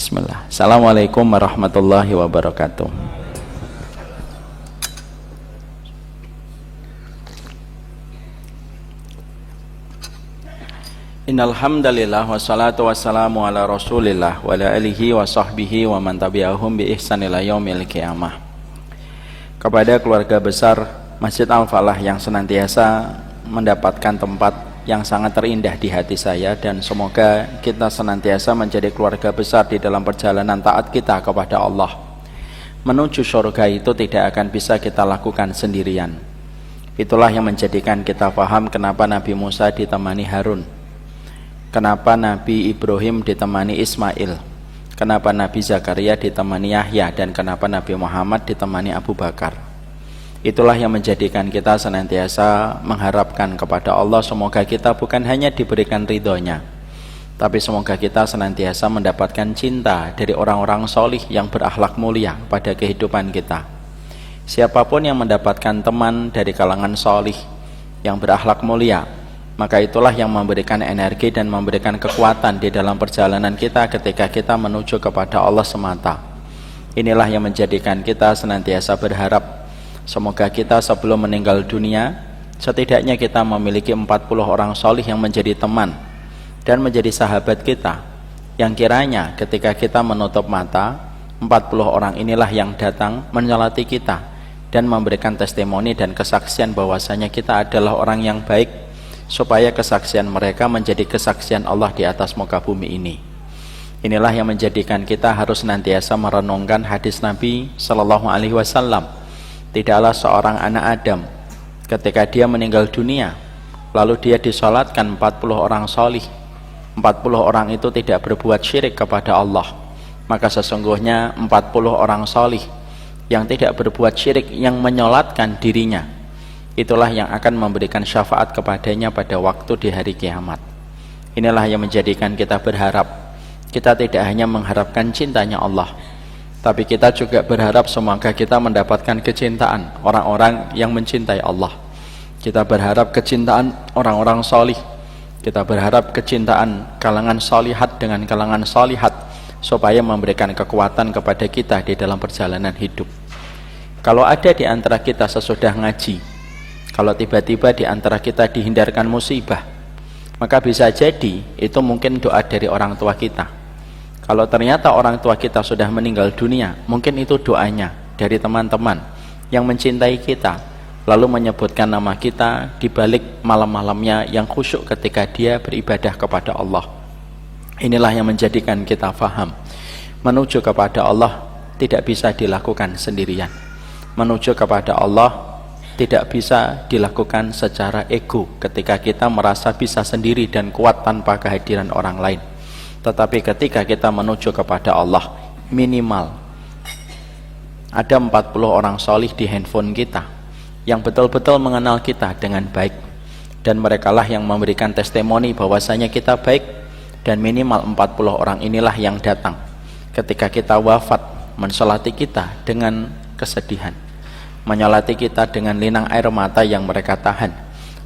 Bismillah. Assalamualaikum warahmatullahi wabarakatuh. Innal hamdalillah wassalatu wassalamu ala Rasulillah wa ala alihi wa sahbihi wa man tabi'ahum bi ihsan ila yaumil qiyamah. Kepada keluarga besar Masjid Al-Falah yang senantiasa mendapatkan tempat yang sangat terindah di hati saya, dan semoga kita senantiasa menjadi keluarga besar di dalam perjalanan taat kita kepada Allah. Menuju surga itu tidak akan bisa kita lakukan sendirian. Itulah yang menjadikan kita paham kenapa Nabi Musa ditemani Harun, kenapa Nabi Ibrahim ditemani Ismail, kenapa Nabi Zakaria ditemani Yahya, dan kenapa Nabi Muhammad ditemani Abu Bakar. Itulah yang menjadikan kita senantiasa mengharapkan kepada Allah, semoga kita bukan hanya diberikan ridhonya, tapi semoga kita senantiasa mendapatkan cinta dari orang-orang solih yang berakhlak mulia pada kehidupan kita. Siapapun yang mendapatkan teman dari kalangan solih yang berakhlak mulia, maka itulah yang memberikan energi dan memberikan kekuatan di dalam perjalanan kita ketika kita menuju kepada Allah semata. Inilah yang menjadikan kita senantiasa berharap, semoga kita sebelum meninggal dunia, setidaknya kita memiliki 40 orang solih yang menjadi teman dan menjadi sahabat kita, yang kiranya ketika kita menutup mata, 40 orang inilah yang datang menyolati kita dan memberikan testimoni dan kesaksian bahwasanya kita adalah orang yang baik, supaya kesaksian mereka menjadi kesaksian Allah di atas muka bumi ini. Inilah yang menjadikan kita harus senantiasa merenungkan hadis Nabi Sallallahu Alaihi Wasallam. Tidaklah seorang anak Adam ketika dia meninggal dunia lalu dia disolatkan 40 orang solih, 40 orang itu tidak berbuat syirik kepada Allah, maka sesungguhnya 40 orang solih yang tidak berbuat syirik, yang menyolatkan dirinya, itulah yang akan memberikan syafaat kepadanya pada waktu di hari kiamat. Inilah yang menjadikan kita berharap, kita tidak hanya mengharapkan cintanya Allah, tapi kita juga berharap semoga kita mendapatkan kecintaan orang-orang yang mencintai Allah. Kita berharap kecintaan orang-orang solih, kita berharap kecintaan kalangan solihat dengan kalangan solihat, supaya memberikan kekuatan kepada kita di dalam perjalanan hidup. Kalau ada di antara kita sesudah ngaji, kalau tiba-tiba di antara kita dihindarkan musibah, maka bisa jadi itu mungkin doa dari orang tua kita. Kalau ternyata orang tua kita sudah meninggal dunia, mungkin itu doanya dari teman-teman yang mencintai kita, lalu menyebutkan nama kita di balik malam-malamnya yang khusyuk ketika dia beribadah kepada Allah. Inilah yang menjadikan kita faham, menuju kepada Allah tidak bisa dilakukan sendirian. Menuju kepada Allah tidak bisa dilakukan secara ego, ketika kita merasa bisa sendiri dan kuat tanpa kehadiran orang lain. Tetapi ketika kita menuju kepada Allah, minimal ada 40 orang solih di handphone kita yang betul-betul mengenal kita dengan baik, dan merekalah yang memberikan testimoni bahwasanya kita baik, dan minimal 40 orang inilah yang datang ketika kita wafat mensolati kita dengan kesedihan, menyolati kita dengan linang air mata yang mereka tahan,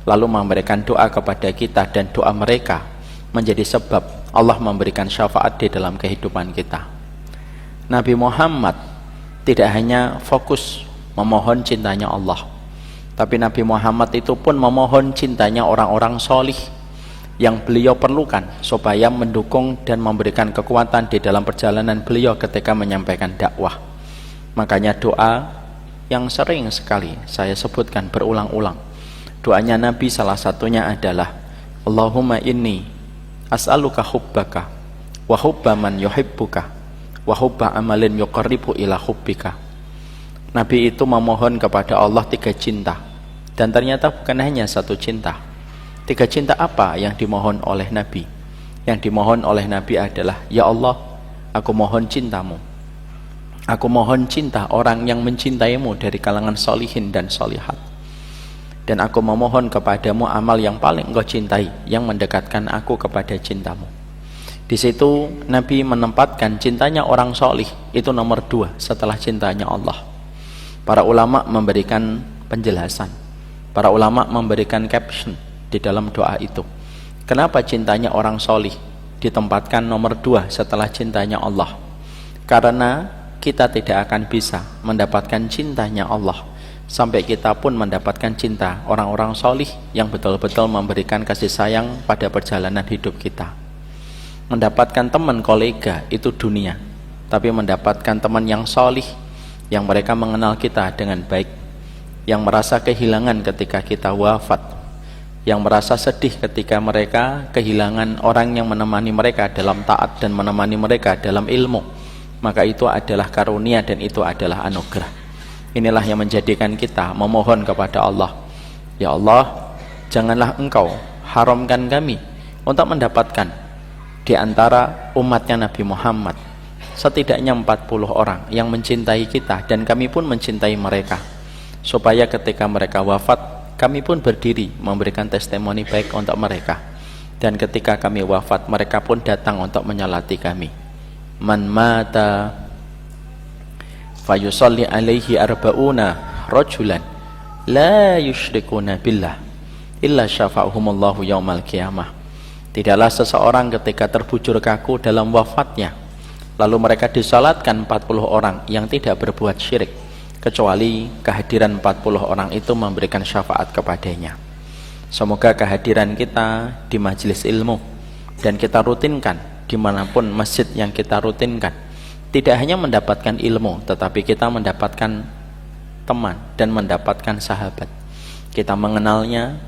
lalu memberikan doa kepada kita, dan doa mereka menjadi sebab Allah memberikan syafaat di dalam kehidupan kita. Nabi Muhammad tidak hanya fokus memohon cintanya Allah, tapi Nabi Muhammad itu pun memohon cintanya orang-orang solih yang beliau perlukan, supaya mendukung dan memberikan kekuatan di dalam perjalanan beliau ketika menyampaikan dakwah. Makanya doa yang sering sekali saya sebutkan berulang-ulang, doanya Nabi salah satunya adalah Allahumma inni as'aluka hubbaka wa hubba man yuhibbuka wa hubba amalin yuqarribu ila hubbika. Nabi itu memohon kepada Allah 3 cinta, dan ternyata bukan hanya 1 cinta. 3 cinta apa yang dimohon oleh Nabi? Yang dimohon oleh Nabi adalah, ya Allah, aku mohon cintamu, aku mohon cinta orang yang mencintaimu dari kalangan solihin dan solihat, dan aku memohon kepadamu amal yang paling engkau cintai, yang mendekatkan aku kepada cintamu. Di situ Nabi menempatkan cintanya orang solih itu nomor 2 setelah cintanya Allah. Para ulama memberikan penjelasan, para ulama memberikan caption di dalam doa itu. Kenapa cintanya orang solih ditempatkan nomor 2 setelah cintanya Allah? Karena kita tidak akan bisa mendapatkan cintanya Allah sampai kita pun mendapatkan cinta orang-orang solih yang betul-betul memberikan kasih sayang pada perjalanan hidup kita. Mendapatkan teman kolega itu dunia, tapi mendapatkan teman yang solih, yang mereka mengenal kita dengan baik, yang merasa kehilangan ketika kita wafat, yang merasa sedih ketika mereka kehilangan orang yang menemani mereka dalam taat dan menemani mereka dalam ilmu, maka itu adalah karunia dan itu adalah anugerah. Inilah yang menjadikan kita memohon kepada Allah, ya Allah, janganlah Engkau haramkan kami untuk mendapatkan di antara umatnya Nabi Muhammad setidaknya 40 orang yang mencintai kita dan kami pun mencintai mereka, supaya ketika mereka wafat kami pun berdiri memberikan testimoni baik untuk mereka, dan ketika kami wafat mereka pun datang untuk menyolati kami. Man mata fayusalli alaihi arba'una rajulan la yusyrikuna billah illa syafa'ahumullahu yaumal qiyamah. Tidaklah seseorang ketika terbujur kaku dalam wafatnya lalu mereka disalatkan 40 orang yang tidak berbuat syirik, kecuali kehadiran 40 orang itu memberikan syafaat kepadanya. Semoga kehadiran kita di majelis ilmu dan kita rutinkan dimanapun masjid yang kita rutinkan, tidak hanya mendapatkan ilmu, tetapi kita mendapatkan teman dan mendapatkan sahabat. Kita mengenalnya,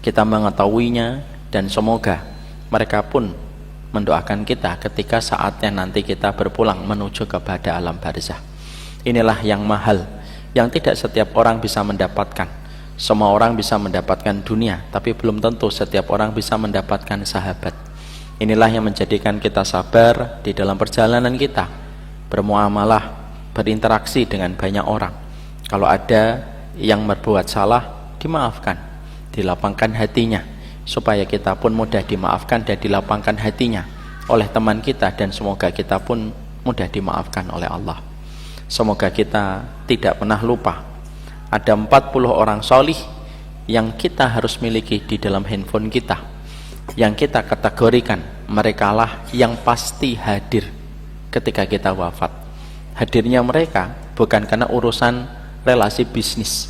kita mengetahuinya, dan semoga mereka pun mendoakan kita ketika saatnya nanti kita berpulang menuju kepada alam barzah. Inilah yang mahal, yang tidak setiap orang bisa mendapatkan. Semua orang bisa mendapatkan dunia, tapi belum tentu setiap orang bisa mendapatkan sahabat. Inilah yang menjadikan kita sabar di dalam perjalanan kita, bermuamalah, berinteraksi dengan banyak orang. Kalau ada yang berbuat salah, dimaafkan, dilapangkan hatinya, supaya kita pun mudah dimaafkan dan dilapangkan hatinya oleh teman kita, dan semoga kita pun mudah dimaafkan oleh Allah. Semoga kita tidak pernah lupa ada 40 orang solih yang kita harus miliki di dalam handphone kita, yang kita kategorikan merekalah yang pasti hadir ketika kita wafat. Hadirnya mereka bukan karena urusan relasi bisnis,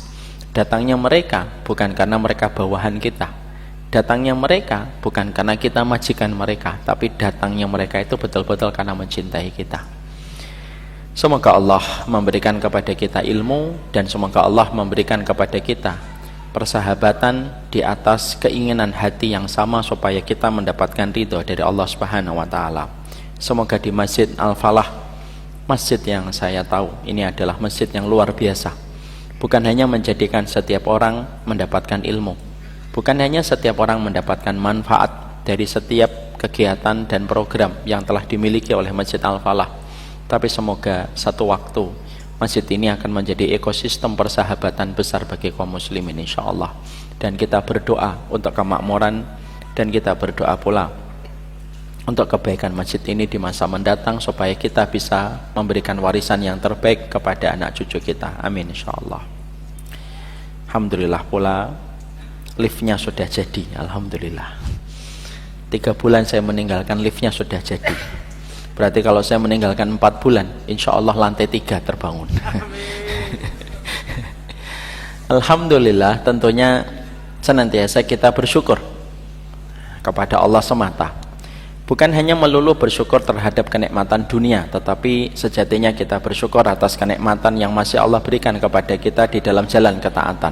datangnya mereka bukan karena mereka bawahan kita, datangnya mereka bukan karena kita majikan mereka, tapi datangnya mereka itu betul-betul karena mencintai kita. Semoga Allah memberikan kepada kita ilmu, dan semoga Allah memberikan kepada kita persahabatan di atas keinginan hati yang sama, supaya kita mendapatkan ridho dari Allah Subhanahu wa Ta'ala. Semoga di Masjid Al-Falah, masjid yang saya tahu ini adalah masjid yang luar biasa, bukan hanya menjadikan setiap orang mendapatkan ilmu, bukan hanya setiap orang mendapatkan manfaat dari setiap kegiatan dan program yang telah dimiliki oleh Masjid Al-Falah, tapi semoga satu waktu masjid ini akan menjadi ekosistem persahabatan besar bagi kaum muslimin insyaallah. Dan kita berdoa untuk kemakmuran, dan kita berdoa pula untuk kebaikan masjid ini di masa mendatang, supaya kita bisa memberikan warisan yang terbaik kepada anak cucu kita. Amin insyaallah. Alhamdulillah pula liftnya sudah jadi. Alhamdulillah, 3 bulan saya meninggalkan, liftnya sudah jadi. Berarti kalau saya meninggalkan 4 bulan, insyaallah lantai 3 terbangun. Alhamdulillah, tentunya senantiasa kita bersyukur kepada Allah semata. Bukan hanya melulu bersyukur terhadap kenikmatan dunia, tetapi sejatinya kita bersyukur atas kenikmatan yang masih Allah berikan kepada kita di dalam jalan ketaatan.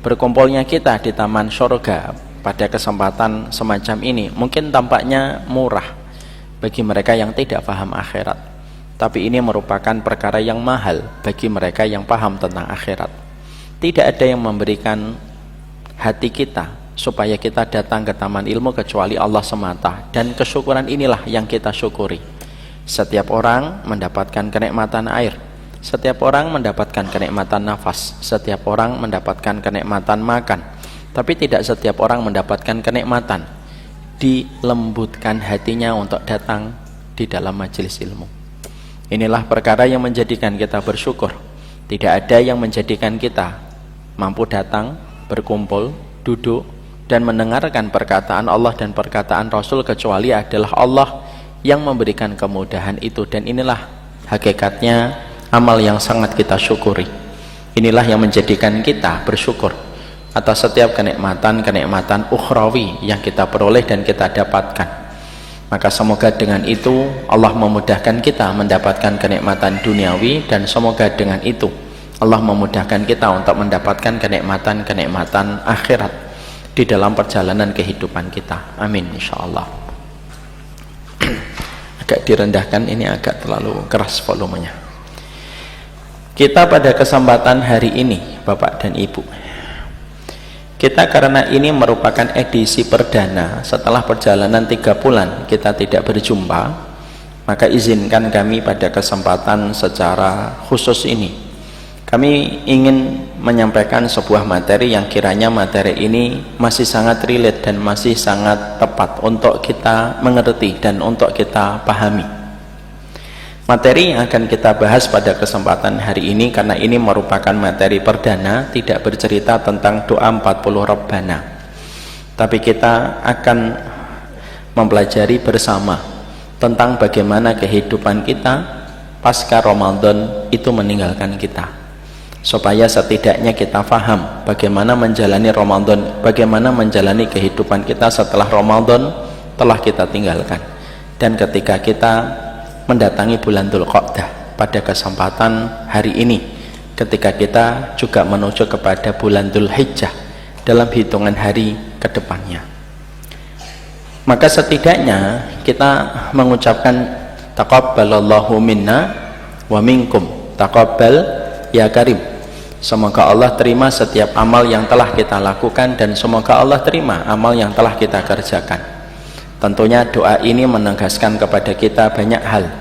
Berkumpulnya kita di taman surga pada kesempatan semacam ini mungkin tampaknya murah bagi mereka yang tidak paham akhirat, tapi ini merupakan perkara yang mahal bagi mereka yang paham tentang akhirat. Tidak ada yang memberikan hati kita supaya kita datang ke taman ilmu kecuali Allah semata, dan kesyukuran inilah yang kita syukuri. Setiap orang mendapatkan kenikmatan air, setiap orang mendapatkan kenikmatan nafas, setiap orang mendapatkan kenikmatan makan, tapi tidak setiap orang mendapatkan kenikmatan dilembutkan hatinya untuk datang di dalam majelis ilmu. Inilah perkara yang menjadikan kita bersyukur. Tidak ada yang menjadikan kita mampu datang, berkumpul, duduk, dan mendengarkan perkataan Allah dan perkataan Rasul kecuali adalah Allah yang memberikan kemudahan itu. Dan inilah Hakikatnya amal yang sangat kita syukuri. Inilah yang menjadikan kita bersyukur atas setiap kenikmatan ukhrawi yang kita peroleh dan kita dapatkan. Maka semoga dengan itu Allah memudahkan kita mendapatkan kenikmatan duniawi, dan semoga dengan itu Allah memudahkan kita untuk mendapatkan kenikmatan akhirat di dalam perjalanan kehidupan kita. Amin insyaallah. Agak direndahkan, ini agak terlalu keras volumenya. Kita pada kesempatan hari ini Bapak dan Ibu, kita karena ini merupakan edisi perdana setelah perjalanan 3 bulan kita tidak berjumpa, maka izinkan kami pada kesempatan secara khusus ini kami ingin menyampaikan sebuah materi yang kiranya materi ini masih sangat relate dan masih sangat tepat untuk kita mengerti dan untuk kita pahami. Materi yang akan kita bahas pada kesempatan hari ini, karena ini merupakan materi perdana, tidak bercerita tentang doa 40 Rabbana, tapi kita akan mempelajari bersama tentang bagaimana kehidupan kita pasca Ramadan itu meninggalkan kita, supaya setidaknya kita faham bagaimana menjalani Ramadan, bagaimana menjalani kehidupan kita setelah Ramadan telah kita tinggalkan. Dan ketika kita mendatangi bulan Dzulqa'dah pada kesempatan hari ini, ketika kita juga menuju kepada bulan Dzulhijjah dalam hitungan hari ke depannya, maka setidaknya kita mengucapkan taqabbalallahu minna wa minkum, taqabbal ya karim. Semoga Allah terima setiap amal yang telah kita lakukan, dan semoga Allah terima amal yang telah kita kerjakan. Tentunya doa ini menegaskan kepada kita banyak hal.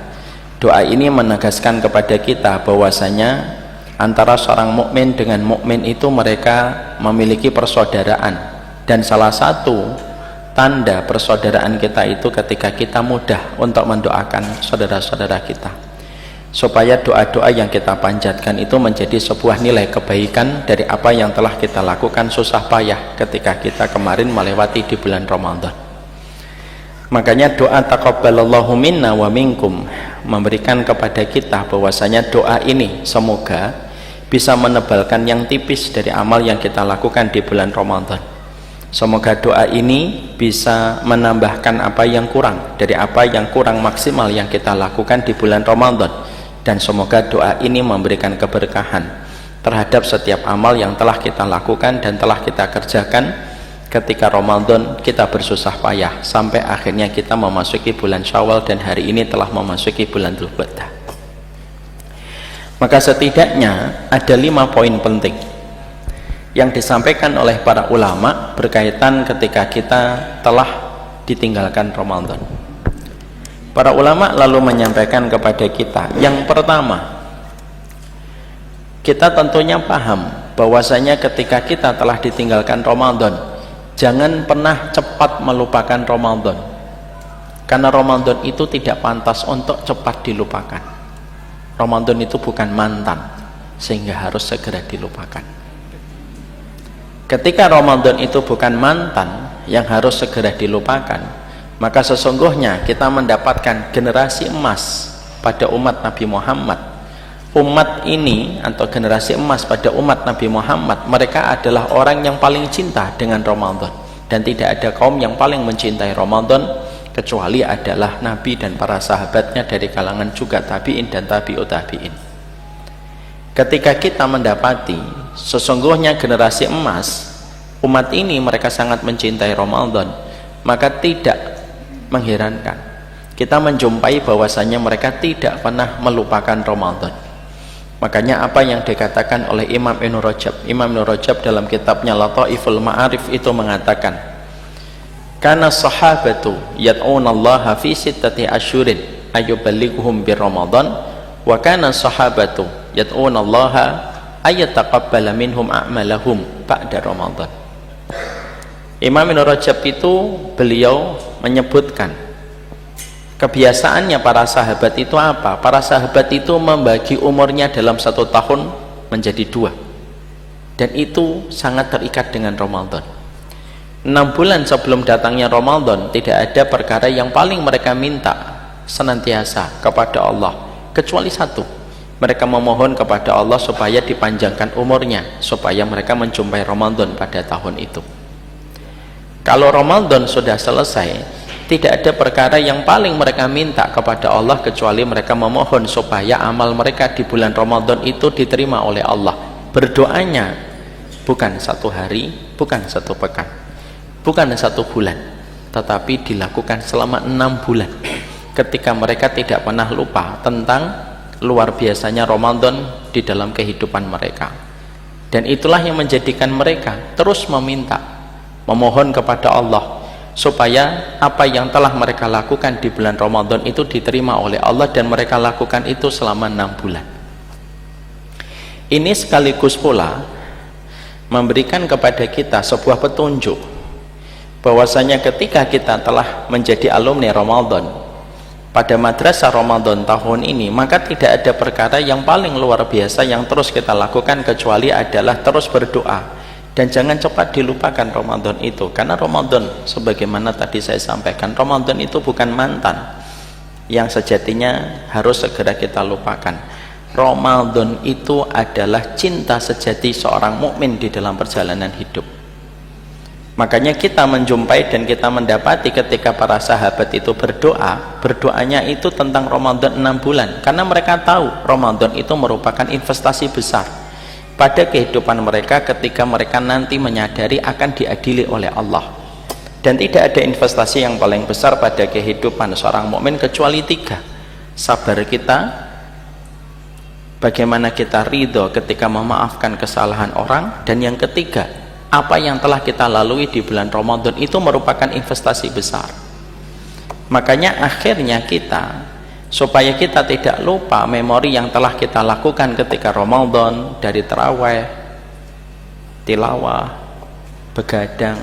Doa ini menegaskan kepada kita bahwasanya antara seorang mukmin dengan mukmin itu mereka memiliki persaudaraan, dan salah satu tanda persaudaraan kita itu ketika kita mudah untuk mendoakan saudara-saudara kita, supaya doa-doa yang kita panjatkan itu menjadi sebuah nilai kebaikan dari apa yang telah kita lakukan susah payah ketika kita kemarin melewati di bulan Ramadan. Makanya doa taqabbalallahu minna wa minkum memberikan kepada kita bahwasanya doa ini semoga bisa menebalkan yang tipis dari amal yang kita lakukan di bulan Ramadan. Semoga doa ini bisa menambahkan apa yang kurang dari apa yang kurang maksimal yang kita lakukan di bulan Ramadan, dan semoga doa ini memberikan keberkahan terhadap setiap amal yang telah kita lakukan dan telah kita kerjakan ketika Ramadan kita bersusah payah sampai akhirnya kita memasuki bulan Syawal, dan hari ini telah memasuki bulan Dzulqa'dah. Maka setidaknya ada 5 poin penting yang disampaikan oleh para ulama berkaitan ketika kita telah ditinggalkan Ramadan. Para ulama lalu menyampaikan kepada kita, yang pertama, kita tentunya paham bahwasanya ketika kita telah ditinggalkan Ramadan, jangan pernah cepat melupakan Ramadan, karena Ramadan itu tidak pantas untuk cepat dilupakan. Ramadan itu bukan mantan sehingga harus segera dilupakan. Ketika Ramadan itu bukan mantan yang harus segera dilupakan, maka sesungguhnya kita mendapatkan generasi emas pada umat Nabi Muhammad. Umat ini atau generasi emas pada umat Nabi Muhammad, mereka adalah orang yang paling cinta dengan Ramadan, dan tidak ada kaum yang paling mencintai Ramadan kecuali adalah Nabi dan para sahabatnya dari kalangan juga tabi'in dan tabi'ut tabi'in. Ketika kita mendapati sesungguhnya generasi emas umat ini mereka sangat mencintai Ramadan, maka tidak mengherankan kita menjumpai bahwasanya mereka tidak pernah melupakan Ramadan. Makanya apa yang dikatakan oleh Imam Ibnu Rajab dalam kitabnya Lataiful Ma'arif itu mengatakan, kana sahabatu yad'unallaha fi sittati asyurin ayyuballighuhum bir Ramadan, wa kana sahabatu yad'unallaha ayyataqabbala minhum a'malahum ba'da Ramadan. Imam Ibnu Rajab itu beliau menyebutkan kebiasaannya para sahabat itu apa? Para sahabat itu membagi umurnya dalam 1 tahun menjadi 2, dan itu sangat terikat dengan Ramadan. 6 bulan sebelum datangnya Ramadan tidak ada perkara yang paling mereka minta senantiasa kepada Allah kecuali satu, mereka memohon kepada Allah supaya dipanjangkan umurnya, supaya mereka menjumpai Ramadan pada tahun itu. Kalau Ramadan sudah selesai, tidak ada perkara yang paling mereka minta kepada Allah kecuali mereka memohon supaya amal mereka di bulan Ramadan itu diterima oleh Allah. Berdoanya bukan satu hari, bukan satu pekan, bukan satu bulan, tetapi dilakukan selama 6 bulan, ketika mereka tidak pernah lupa tentang luar biasanya Ramadan di dalam kehidupan mereka. Dan itulah yang menjadikan mereka terus memohon kepada Allah supaya apa yang telah mereka lakukan di bulan Ramadan itu diterima oleh Allah, dan mereka lakukan itu selama 6 bulan. Ini sekaligus pula memberikan kepada kita sebuah petunjuk bahwasanya ketika kita telah menjadi alumni Ramadan pada madrasah Ramadan tahun ini, maka tidak ada perkara yang paling luar biasa yang terus kita lakukan kecuali adalah terus berdoa. Dan jangan cepat dilupakan Ramadan itu, karena Ramadan sebagaimana tadi saya sampaikan, Ramadan itu bukan mantan yang sejatinya harus segera kita lupakan. Ramadan itu adalah cinta sejati seorang mukmin di dalam perjalanan hidup. Makanya kita menjumpai dan kita mendapati ketika para sahabat itu berdoanya itu tentang Ramadan 6 bulan, karena mereka tahu Ramadan itu merupakan investasi besar pada kehidupan mereka ketika mereka nanti menyadari akan diadili oleh Allah. Dan tidak ada investasi yang paling besar pada kehidupan seorang mukmin kecuali 3: sabar kita, bagaimana kita ridho ketika memaafkan kesalahan orang, dan yang ketiga, apa yang telah kita lalui di bulan Ramadan itu merupakan investasi besar. Makanya akhirnya kita, supaya kita tidak lupa memori yang telah kita lakukan ketika Ramadan, dari tarawih, tilawah, begadang,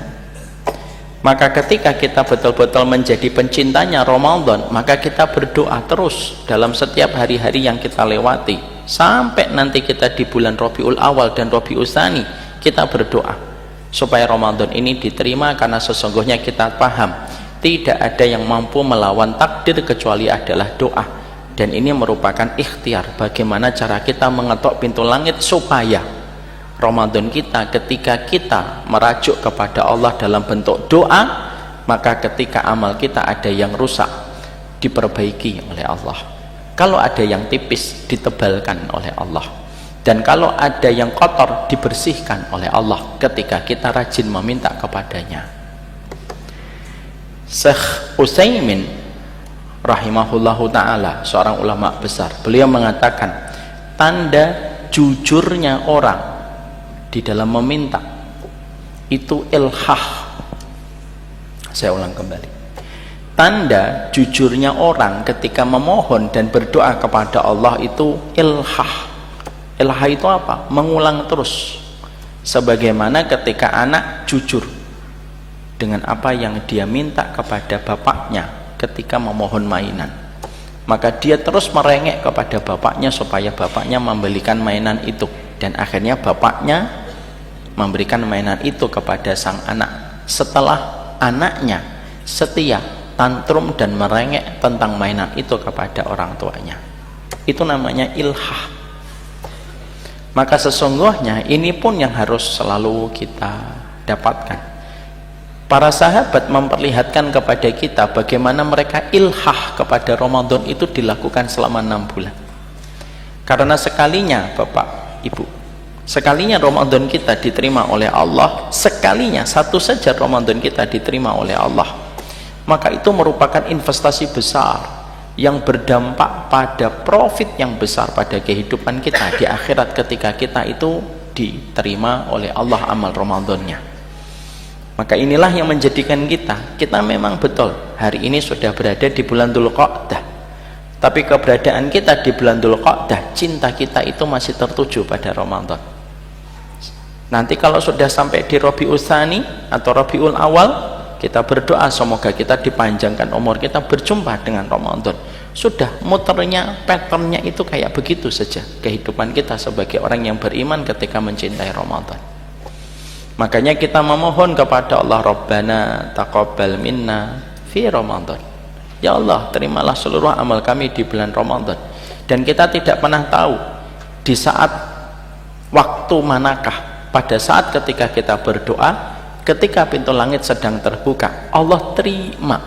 maka ketika kita betul-betul menjadi pencintanya Ramadan, maka kita berdoa terus dalam setiap hari-hari yang kita lewati, sampai nanti kita di bulan Rabiul Awal dan Rabiul Tsani, kita berdoa supaya Ramadan ini diterima, karena sesungguhnya kita paham tidak ada yang mampu melawan takdir kecuali adalah doa. Dan ini merupakan ikhtiar bagaimana cara kita mengetok pintu langit supaya Ramadan kita, ketika kita merajuk kepada Allah dalam bentuk doa, maka ketika amal kita ada yang rusak, diperbaiki oleh Allah. Kalau ada yang tipis, ditebalkan oleh Allah. Dan kalau ada yang kotor, dibersihkan oleh Allah ketika kita rajin meminta kepadanya. Syekh Utsaimin rahimahullahu ta'ala, seorang ulama besar, beliau mengatakan tanda jujurnya orang di dalam meminta itu ilhah. Saya ulang kembali, tanda jujurnya orang ketika memohon dan berdoa kepada Allah itu ilhah. Ilhah itu apa? Mengulang terus, sebagaimana ketika anak jujur dengan apa yang dia minta kepada bapaknya ketika memohon mainan, maka dia terus merengek kepada bapaknya supaya bapaknya membelikan mainan itu, dan akhirnya bapaknya memberikan mainan itu kepada sang anak setelah anaknya setia, tantrum dan merengek tentang mainan itu kepada orang tuanya. Itu namanya ilhah. Maka sesungguhnya ini pun yang harus selalu kita dapatkan. Para sahabat memperlihatkan kepada kita bagaimana mereka ilhah kepada Ramadan itu dilakukan selama 6 bulan. Karena sekalinya Bapak Ibu, sekalinya Ramadan kita diterima oleh Allah, sekalinya satu saja Ramadan kita diterima oleh Allah, maka itu merupakan investasi besar yang berdampak pada profit yang besar pada kehidupan kita di akhirat ketika kita itu diterima oleh Allah amal Ramadannya. Maka inilah yang menjadikan kita memang betul hari ini sudah berada di bulan Dzulqa'dah, tapi keberadaan kita di bulan Dzulqa'dah, cinta kita itu masih tertuju pada Ramadan. Nanti kalau sudah sampai di Rabiul Tsani atau Rabiul Awal, kita berdoa semoga kita dipanjangkan umur kita berjumpa dengan Ramadan. Sudah muternya, patternnya itu kayak begitu saja kehidupan kita sebagai orang yang beriman ketika mencintai Ramadan. Makanya kita memohon kepada Allah, Rabbana taqabbal minna fi Ramadan. Ya Allah, terimalah seluruh amal kami di bulan Ramadan. Dan kita tidak pernah tahu di saat waktu manakah, pada saat ketika kita berdoa, ketika pintu langit sedang terbuka, Allah terima,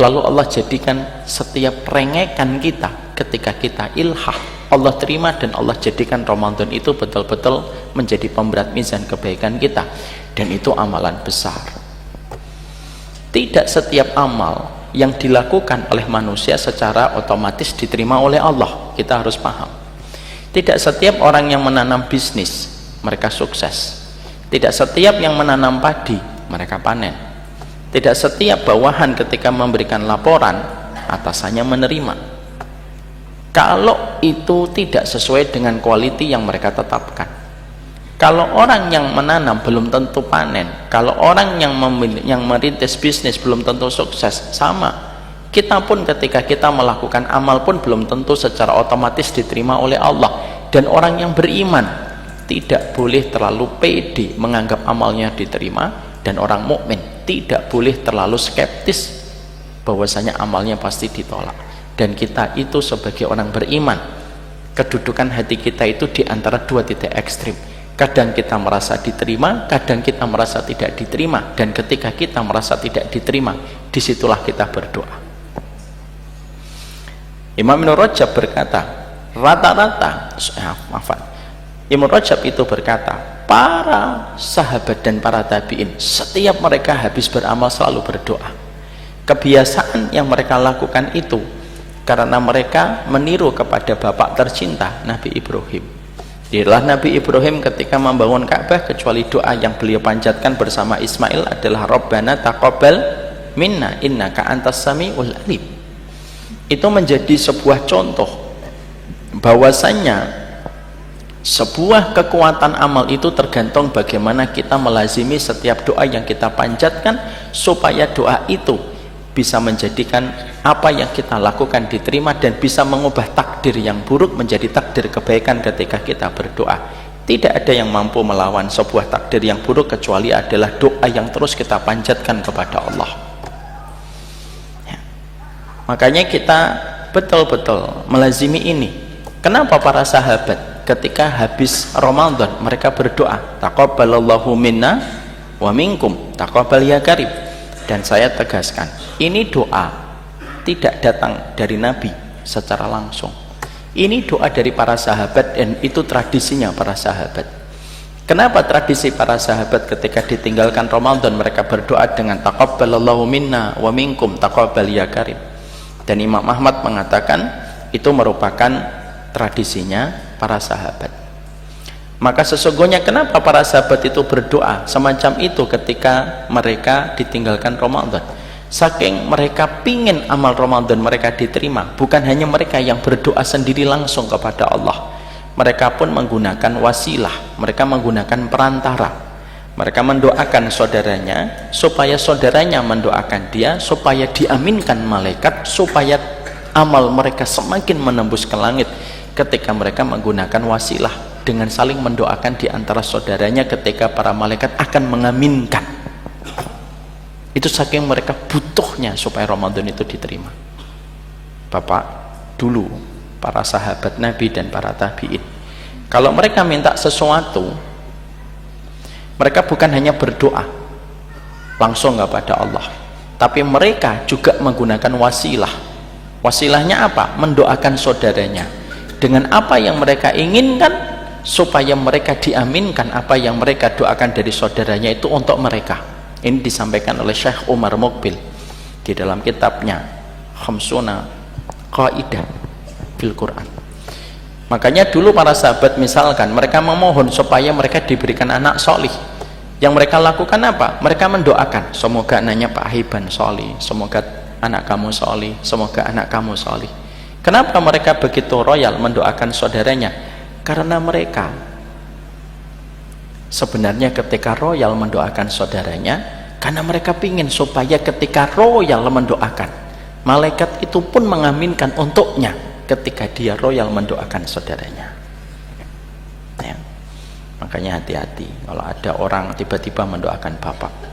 lalu Allah jadikan setiap rengekan kita ketika kita ilhah, Allah terima, dan Allah jadikan Ramadan itu betul-betul menjadi pemberat mizan kebaikan kita. Dan itu amalan besar. Tidak setiap amal yang dilakukan oleh manusia secara otomatis diterima oleh Allah, kita harus paham. Tidak setiap orang yang menanam bisnis mereka sukses. Tidak setiap yang menanam padi mereka panen. Tidak setiap bawahan ketika memberikan laporan atasannya menerima. Kalau itu tidak sesuai dengan quality yang mereka tetapkan. Kalau orang yang menanam belum tentu panen. Kalau orang yang merintis bisnis belum tentu sukses. Sama, kita pun ketika kita melakukan amal pun belum tentu secara otomatis diterima oleh Allah. Dan orang yang beriman tidak boleh terlalu pede menganggap amalnya diterima, dan orang mukmin tidak boleh terlalu skeptis bahwasanya amalnya pasti ditolak. Dan kita itu sebagai orang beriman, kedudukan hati kita itu di antara dua titik ekstrim. Kadang kita merasa diterima, kadang kita merasa tidak diterima. Dan ketika kita merasa tidak diterima, disitulah kita berdoa. Imam Ibnu Rajab berkata, rata-rata Imam Rajab itu berkata, para sahabat dan para tabi'in, setiap mereka habis beramal selalu berdoa. Kebiasaan yang mereka lakukan itu karena mereka meniru kepada bapak tercinta Nabi Ibrahim. Inilah Nabi Ibrahim ketika membangun Ka'bah, kecuali doa yang beliau panjatkan bersama Ismail adalah Rabbana taqabbal minna innaka antas samiul alim. Itu menjadi sebuah contoh bahwasanya sebuah kekuatan amal itu tergantung bagaimana kita melazimi setiap doa yang kita panjatkan, supaya doa itu bisa menjadikan apa yang kita lakukan diterima dan bisa mengubah takdir yang buruk menjadi takdir kebaikan ketika kita berdoa. Tidak ada yang mampu melawan sebuah takdir yang buruk kecuali adalah doa yang terus kita panjatkan kepada Allah. Ya. Makanya kita betul-betul melazimi ini. Kenapa para sahabat ketika habis Ramadan mereka berdoa, taqabbalallahu minna wa minkum taqabbal ya karim. Dan saya tegaskan, ini doa tidak datang dari Nabi secara langsung. Ini doa dari para sahabat, dan itu tradisinya para sahabat. Kenapa tradisi para sahabat ketika ditinggalkan Ramadan mereka berdoa dengan taqabbalallahu minna wa minkum taqabbal ya karim? Dan Imam Ahmad mengatakan itu merupakan tradisinya para sahabat. Maka sesungguhnya kenapa para sahabat itu berdoa semacam itu ketika mereka ditinggalkan Ramadan? Saking mereka pingin amal Ramadan mereka diterima. Bukan hanya mereka yang berdoa sendiri langsung kepada Allah, mereka pun menggunakan wasilah, mereka menggunakan perantara. Mereka mendoakan saudaranya supaya saudaranya mendoakan dia, supaya diaminkan malaikat, supaya amal mereka semakin menembus ke langit. Ketika mereka menggunakan wasilah dengan saling mendoakan di antara saudaranya ketika para malaikat akan mengaminkan. Itu saking mereka butuhnya supaya Ramadan itu diterima. Bapak dulu, para sahabat Nabi dan para tabi'in, kalau mereka minta sesuatu, mereka bukan hanya berdoa langsung kepada Allah, tapi mereka juga menggunakan wasilah. Wasilahnya apa? Mendoakan saudaranya dengan apa yang mereka inginkan, supaya mereka diaminkan apa yang mereka doakan dari saudaranya itu untuk mereka. Ini disampaikan oleh Syekh Umar Muqbil di dalam kitabnya Khamsuna Qaidah fil Quran. Makanya dulu para sahabat misalkan mereka memohon supaya mereka diberikan anak solih, yang mereka lakukan apa? Mereka mendoakan, semoga anaknya Pak Hiban solih, semoga anak kamu solih, semoga anak kamu solih. Kenapa mereka begitu royal mendoakan saudaranya? Karena mereka sebenarnya ketika royal mendoakan saudaranya, karena mereka ingin supaya ketika royal mendoakan, malaikat itu pun mengaminkan untuknya ketika dia royal mendoakan saudaranya. Ya. Makanya hati-hati kalau ada orang tiba-tiba mendoakan bapak,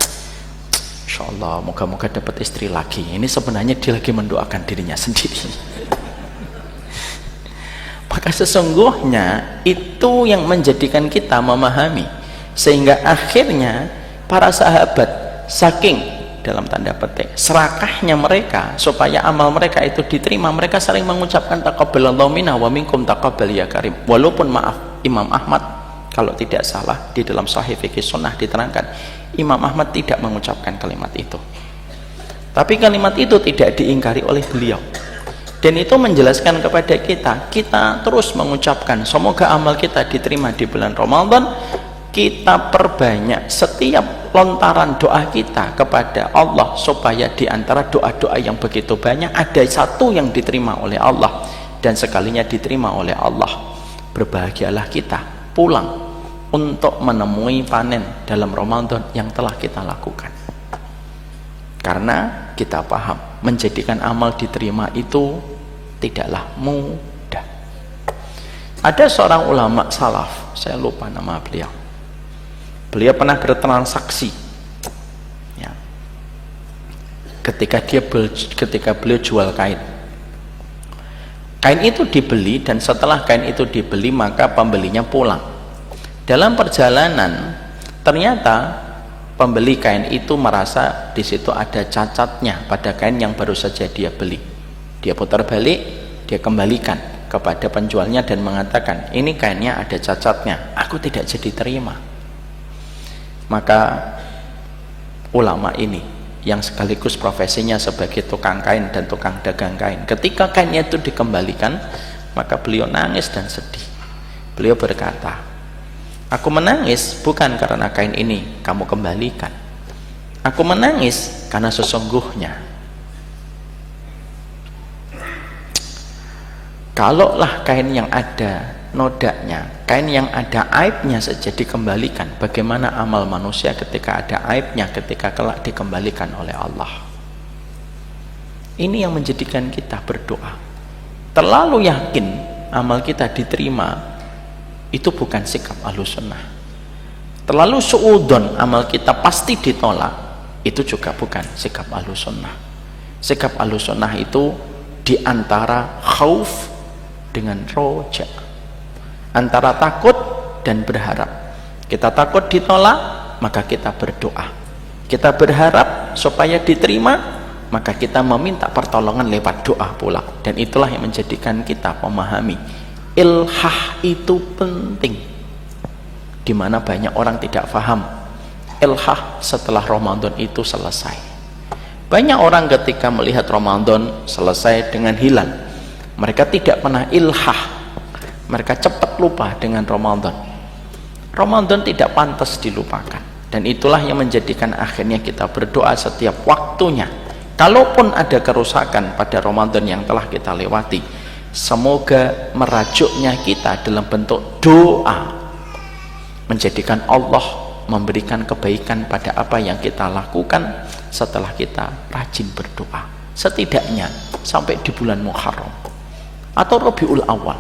insya Allah moga-moga dapat istri lagi. Ini sebenarnya dia lagi mendoakan dirinya sendiri. Maka sesungguhnya itu yang menjadikan kita memahami, sehingga akhirnya para sahabat saking dalam tanda petik serakahnya mereka supaya amal mereka itu diterima, mereka sering mengucapkan taqabbalallahu minna wa minkum taqabbal ya karim. Walaupun maaf, Imam Ahmad kalau tidak salah di dalam Sahih Fikih Sunnah diterangkan, Imam Ahmad tidak mengucapkan kalimat itu, tapi kalimat itu tidak diingkari oleh beliau. Dan itu menjelaskan kepada kita terus mengucapkan semoga amal kita diterima di bulan Ramadan. Kita perbanyak setiap lontaran doa kita kepada Allah, supaya di antara doa-doa yang begitu banyak ada satu yang diterima oleh Allah, dan sekalinya diterima oleh Allah, berbahagialah kita pulang untuk menemui panen dalam Ramadan yang telah kita lakukan. Karena kita paham menjadikan amal diterima itu tidaklah mudah. Ada seorang ulama salaf, saya lupa nama beliau. Beliau pernah bertransaksi ya, ketika beliau jual kain. Kain itu dibeli, dan setelah kain itu dibeli maka pembelinya pulang. Dalam perjalanan ternyata pembeli kain itu merasa di situ ada cacatnya pada kain yang baru saja dia beli. Dia putar balik, dia kembalikan kepada penjualnya dan mengatakan, ini kainnya ada cacatnya, aku tidak jadi terima. Maka ulama ini yang sekaligus profesinya sebagai tukang kain dan tukang dagang kain, ketika kainnya itu dikembalikan, maka beliau nangis dan sedih. Beliau berkata, aku menangis bukan karena kain ini kamu kembalikan, aku menangis karena sesungguhnya kalaulah kain yang ada nodanya, kain yang ada aibnya saja dikembalikan, bagaimana amal manusia ketika ada aibnya, ketika kelak dikembalikan oleh Allah. Ini yang menjadikan kita berdoa. Terlalu yakin amal kita diterima, itu bukan sikap Ahlussunnah. Terlalu suudon amal kita pasti ditolak, itu juga bukan sikap Ahlussunnah. Sikap Ahlussunnah itu diantara khauf dengan roja, antara takut dan berharap. Kita takut ditolak, maka kita berdoa. Kita berharap supaya diterima, maka kita meminta pertolongan lewat doa pula. Dan itulah yang menjadikan kita memahami ilhah itu penting, dimana banyak orang tidak paham ilhah setelah Ramadan itu selesai. Banyak orang ketika melihat Ramadan selesai dengan hilal, mereka tidak pernah ilhah, mereka cepat lupa dengan Ramadan. Ramadan tidak pantas dilupakan, dan itulah yang menjadikan akhirnya kita berdoa setiap waktunya. Kalaupun ada kerusakan pada Ramadan yang telah kita lewati, semoga merajuknya kita dalam bentuk doa, menjadikan Allah memberikan kebaikan pada apa yang kita lakukan setelah kita rajin berdoa, setidaknya sampai di bulan Muharram atau Rabiul Awal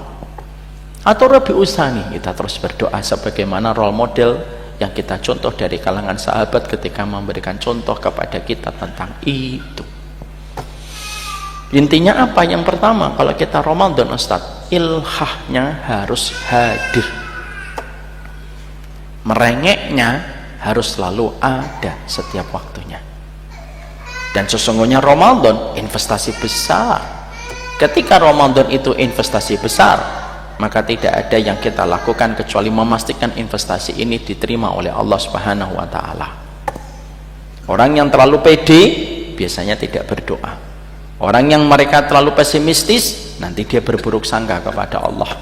atau Rabiul Tsani, kita terus berdoa sebagaimana role model yang kita contoh dari kalangan sahabat ketika memberikan contoh kepada kita tentang itu. Intinya apa? Yang pertama, kalau kita Ramadan, Ustadz, ilhahnya harus hadir, merengeknya harus selalu ada setiap waktunya. Dan sesungguhnya Ramadan investasi besar. Ketika Ramadan itu investasi besar, maka tidak ada yang kita lakukan kecuali memastikan investasi ini diterima oleh Allah Subhanahu wa Ta'ala. Orang yang terlalu pede biasanya tidak berdoa. Orang yang mereka terlalu pesimistis, nanti dia berburuk sangka kepada Allah.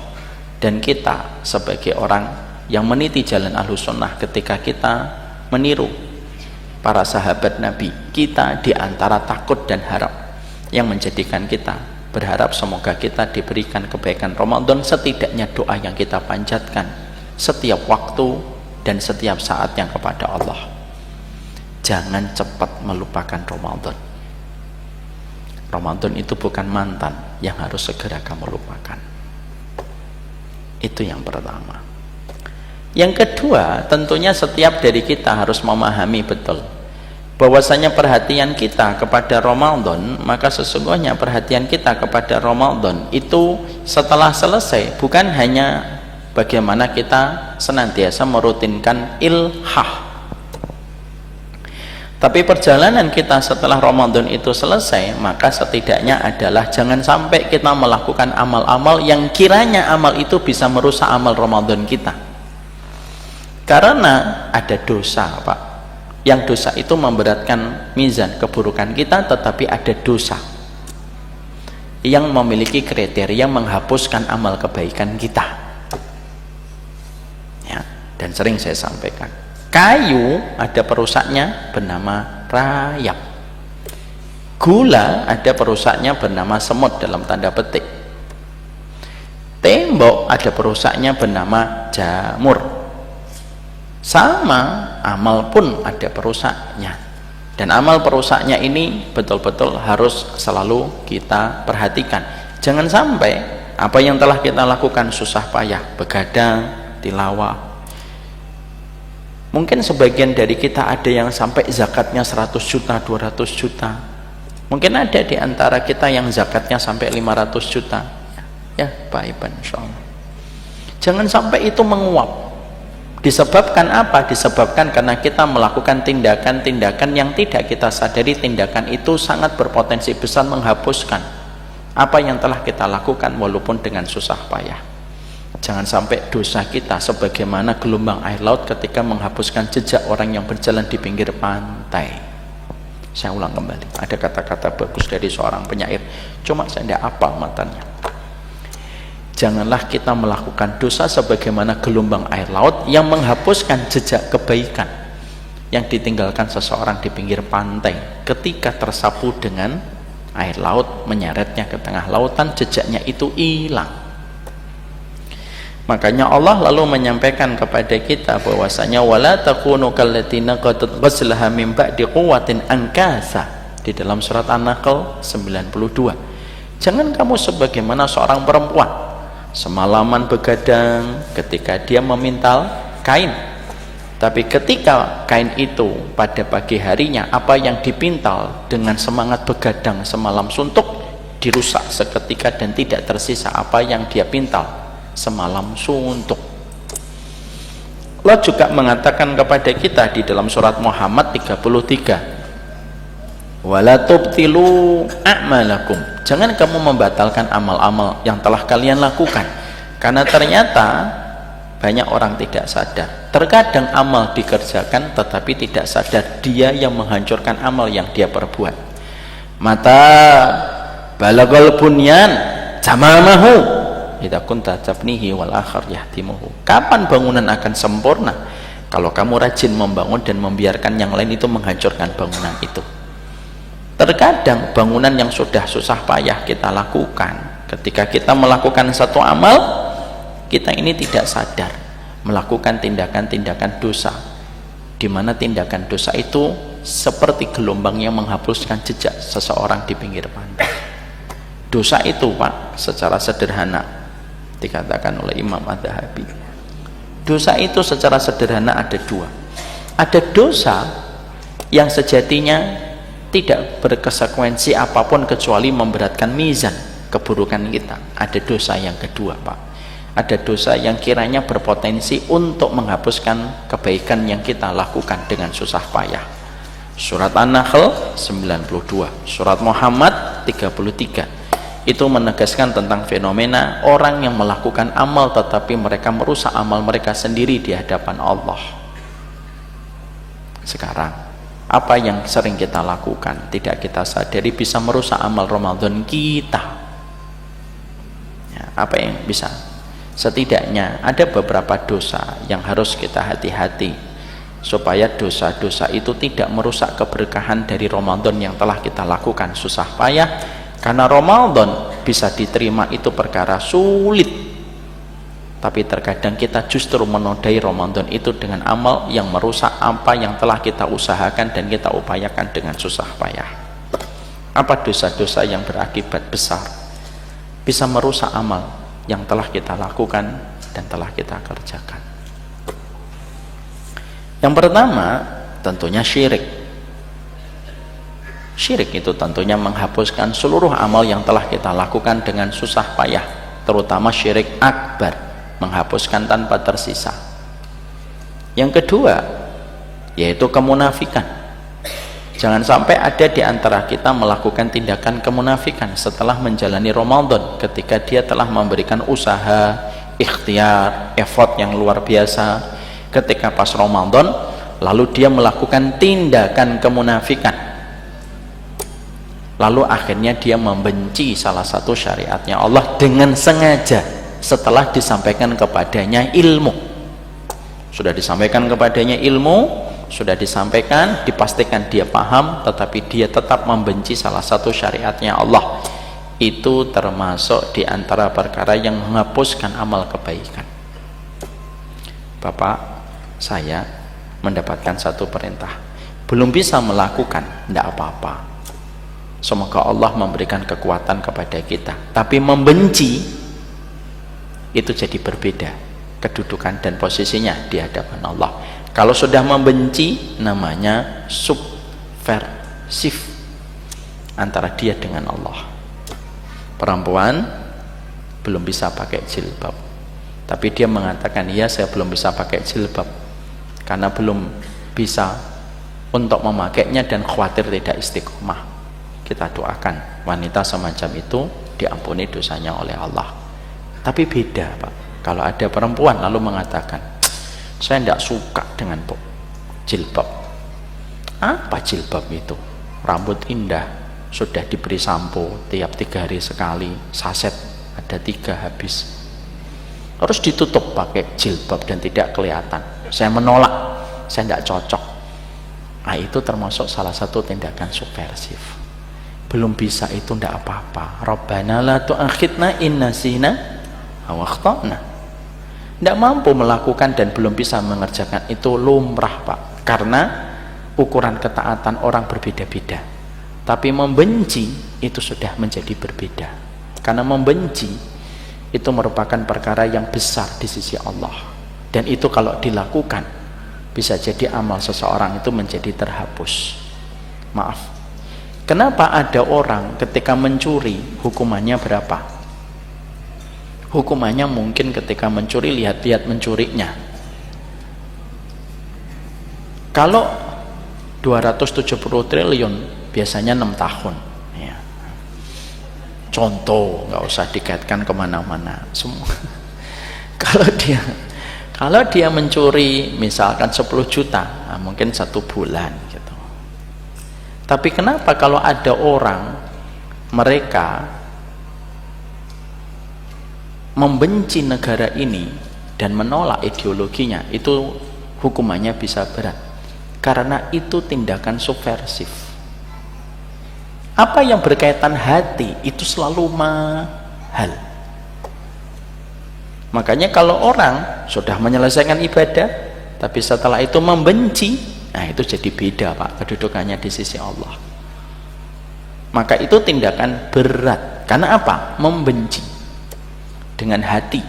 Dan kita sebagai orang yang meniti jalan Ahlussunnah, ketika kita meniru para sahabat Nabi, kita diantara takut dan harap yang menjadikan kita berharap semoga kita diberikan kebaikan Ramadan, setidaknya doa yang kita panjatkan setiap waktu dan setiap saatnya kepada Allah. Jangan cepat melupakan Ramadan. Ramadan itu bukan mantan yang harus segera kamu lupakan. Itu yang pertama. Yang kedua, tentunya setiap dari kita harus memahami betul bahwasanya perhatian kita kepada Ramadan, maka sesungguhnya perhatian kita kepada Ramadan itu setelah selesai bukan hanya bagaimana kita senantiasa merutinkan ilhah, tapi perjalanan kita setelah Ramadan itu selesai, maka setidaknya adalah jangan sampai kita melakukan amal-amal yang kiranya amal itu bisa merusak amal Ramadan kita. Karena ada dosa, Pak. Yang dosa itu memberatkan mizan keburukan kita, tetapi ada dosa yang memiliki kriteria menghapuskan amal kebaikan kita. Ya, dan sering saya sampaikan, kayu ada perusaknya bernama rayap, gula ada perusaknya bernama semut dalam tanda petik, tembok ada perusaknya bernama jamur. Sama amal pun ada perusaknya, dan amal perusaknya ini betul-betul harus selalu kita perhatikan. Jangan sampai apa yang telah kita lakukan susah payah, begadang, tilawah, mungkin sebagian dari kita ada yang sampai zakatnya 100 juta, 200 juta. Mungkin ada di antara kita yang zakatnya sampai 500 juta. Ya, Pak Iban, insyaallah. Jangan sampai itu menguap. Disebabkan apa? Disebabkan karena kita melakukan tindakan-tindakan yang tidak kita sadari. Tindakan itu sangat berpotensi besar menghapuskan apa yang telah kita lakukan walaupun dengan susah payah. Jangan sampai dosa kita sebagaimana gelombang air laut ketika menghapuskan jejak orang yang berjalan di pinggir pantai. Saya ulang kembali, ada kata-kata bagus dari seorang penyair, cuma saya tidak hafal matanya. Janganlah kita melakukan dosa sebagaimana gelombang air laut yang menghapuskan jejak kebaikan yang ditinggalkan seseorang di pinggir pantai ketika tersapu dengan air laut, menyeretnya ke tengah lautan, jejaknya itu hilang. Makanya Allah lalu menyampaikan kepada kita bahwasanya wala takunu kallatina qadat ghaslaha min ba'di quwwatin ankasa di dalam surat An-Nahl 92. Jangan kamu sebagaimana seorang perempuan semalaman begadang ketika dia memintal kain, tapi ketika kain itu pada pagi harinya apa yang dipintal dengan semangat begadang semalam suntuk dirusak seketika dan tidak tersisa apa yang dia pintal semalam suntuk. Allah juga mengatakan kepada kita di dalam surat Muhammad 33, wala tubtilu a'malakum, jangan kamu membatalkan amal-amal yang telah kalian lakukan. Karena ternyata banyak orang tidak sadar, terkadang amal dikerjakan tetapi tidak sadar dia yang menghancurkan amal yang dia perbuat. Mata balagal bunyan jamamahu idza kunta tabnihi wal akhar yahtimuhu. Kapan bangunan akan sempurna? Kalau kamu rajin membangun dan membiarkan yang lain itu menghancurkan bangunan itu. Terkadang bangunan yang sudah susah payah kita lakukan, ketika kita melakukan satu amal, kita ini tidak sadar melakukan tindakan-tindakan dosa, di mana tindakan dosa itu seperti gelombang yang menghapuskan jejak seseorang di pinggir pantai. Dosa itu, Pak, secara sederhana dikatakan oleh Imam Adz-Dzahabi, dosa itu secara sederhana ada dua. Ada dosa yang sejatinya tidak berkonsekuensi apapun kecuali memberatkan mizan keburukan kita. Ada dosa yang kedua, Pak, ada dosa yang kiranya berpotensi untuk menghapuskan kebaikan yang kita lakukan dengan susah payah. Surat An-Nahl 92, surat Muhammad 33 itu menegaskan tentang fenomena orang yang melakukan amal tetapi mereka merusak amal mereka sendiri di hadapan Allah. Sekarang apa yang sering kita lakukan tidak kita sadari bisa merusak amal Ramadan kita. Ya, apa yang bisa? Setidaknya ada beberapa dosa yang harus kita hati-hati supaya dosa-dosa itu tidak merusak keberkahan dari Ramadan yang telah kita lakukan susah payah. Karena Ramadan bisa diterima itu perkara sulit, tapi terkadang kita justru menodai Ramadan itu dengan amal yang merusak apa yang telah kita usahakan dan kita upayakan dengan susah payah. Apa dosa-dosa yang berakibat besar bisa merusak amal yang telah kita lakukan dan telah kita kerjakan? Yang pertama tentunya syirik. Syirik itu tentunya menghapuskan seluruh amal yang telah kita lakukan dengan susah payah, terutama syirik akbar, menghapuskan tanpa tersisa. Yang kedua, yaitu kemunafikan. Jangan sampai ada di antara kita melakukan tindakan kemunafikan setelah menjalani Ramadan, ketika dia telah memberikan usaha, ikhtiar, effort yang luar biasa. Ketika pas Ramadan, lalu dia melakukan tindakan kemunafikan. Lalu akhirnya dia membenci salah satu syariatnya Allah dengan sengaja setelah disampaikan kepadanya ilmu. Sudah disampaikan kepadanya ilmu, sudah disampaikan, dipastikan dia paham, tetapi dia tetap membenci salah satu syariatnya Allah. Itu termasuk di antara perkara yang menghapuskan amal kebaikan. Bapak, saya mendapatkan satu perintah, belum bisa melakukan, tidak apa-apa, semoga Allah memberikan kekuatan kepada kita. Tapi membenci itu jadi berbeda kedudukan dan posisinya di hadapan Allah. Kalau sudah membenci, namanya subversif antara dia dengan Allah. Perempuan belum bisa pakai jilbab, tapi dia mengatakan, ya saya belum bisa pakai jilbab karena belum bisa untuk memakainya dan khawatir tidak istiqomah. Kita doakan wanita semacam itu diampuni dosanya oleh Allah. Tapi beda Pak, kalau ada perempuan lalu mengatakan, saya tidak suka dengan jilbab. Apa jilbab itu? Rambut indah, sudah diberi sampo tiap 3 hari sekali, saset ada 3 habis, terus ditutup pakai jilbab dan tidak kelihatan. Saya menolak, saya tidak cocok. Nah, itu termasuk salah satu tindakan subversif. Belum bisa itu tidak apa-apa. Rabbana la tu'akhidna in nasina aw akhtana. Tidak mampu melakukan dan belum bisa mengerjakan itu lumrah Pak, karena ukuran ketaatan orang berbeda-beda. Tapi membenci itu sudah menjadi berbeda, karena membenci itu merupakan perkara yang besar di sisi Allah, dan itu kalau dilakukan bisa jadi amal seseorang itu menjadi terhapus. Maaf, kenapa ada orang ketika mencuri hukumannya berapa? Hukumannya mungkin ketika mencuri, lihat-lihat mencurinya. Kalau 270 triliun biasanya 6 tahun ya. Contoh, nggak usah dikaitkan kemana-mana semua. kalau dia mencuri misalkan 10 juta, nah mungkin 1 bulan gitu. Tapi kenapa kalau ada orang mereka membenci negara ini dan menolak ideologinya, itu hukumannya bisa berat, karena itu tindakan subversif. Apa yang berkaitan hati itu selalu mahal. Makanya kalau orang sudah menyelesaikan ibadah tapi setelah itu membenci, nah itu jadi beda Pak kedudukannya di sisi Allah. Maka itu tindakan berat. Karena apa? Membenci dengan hati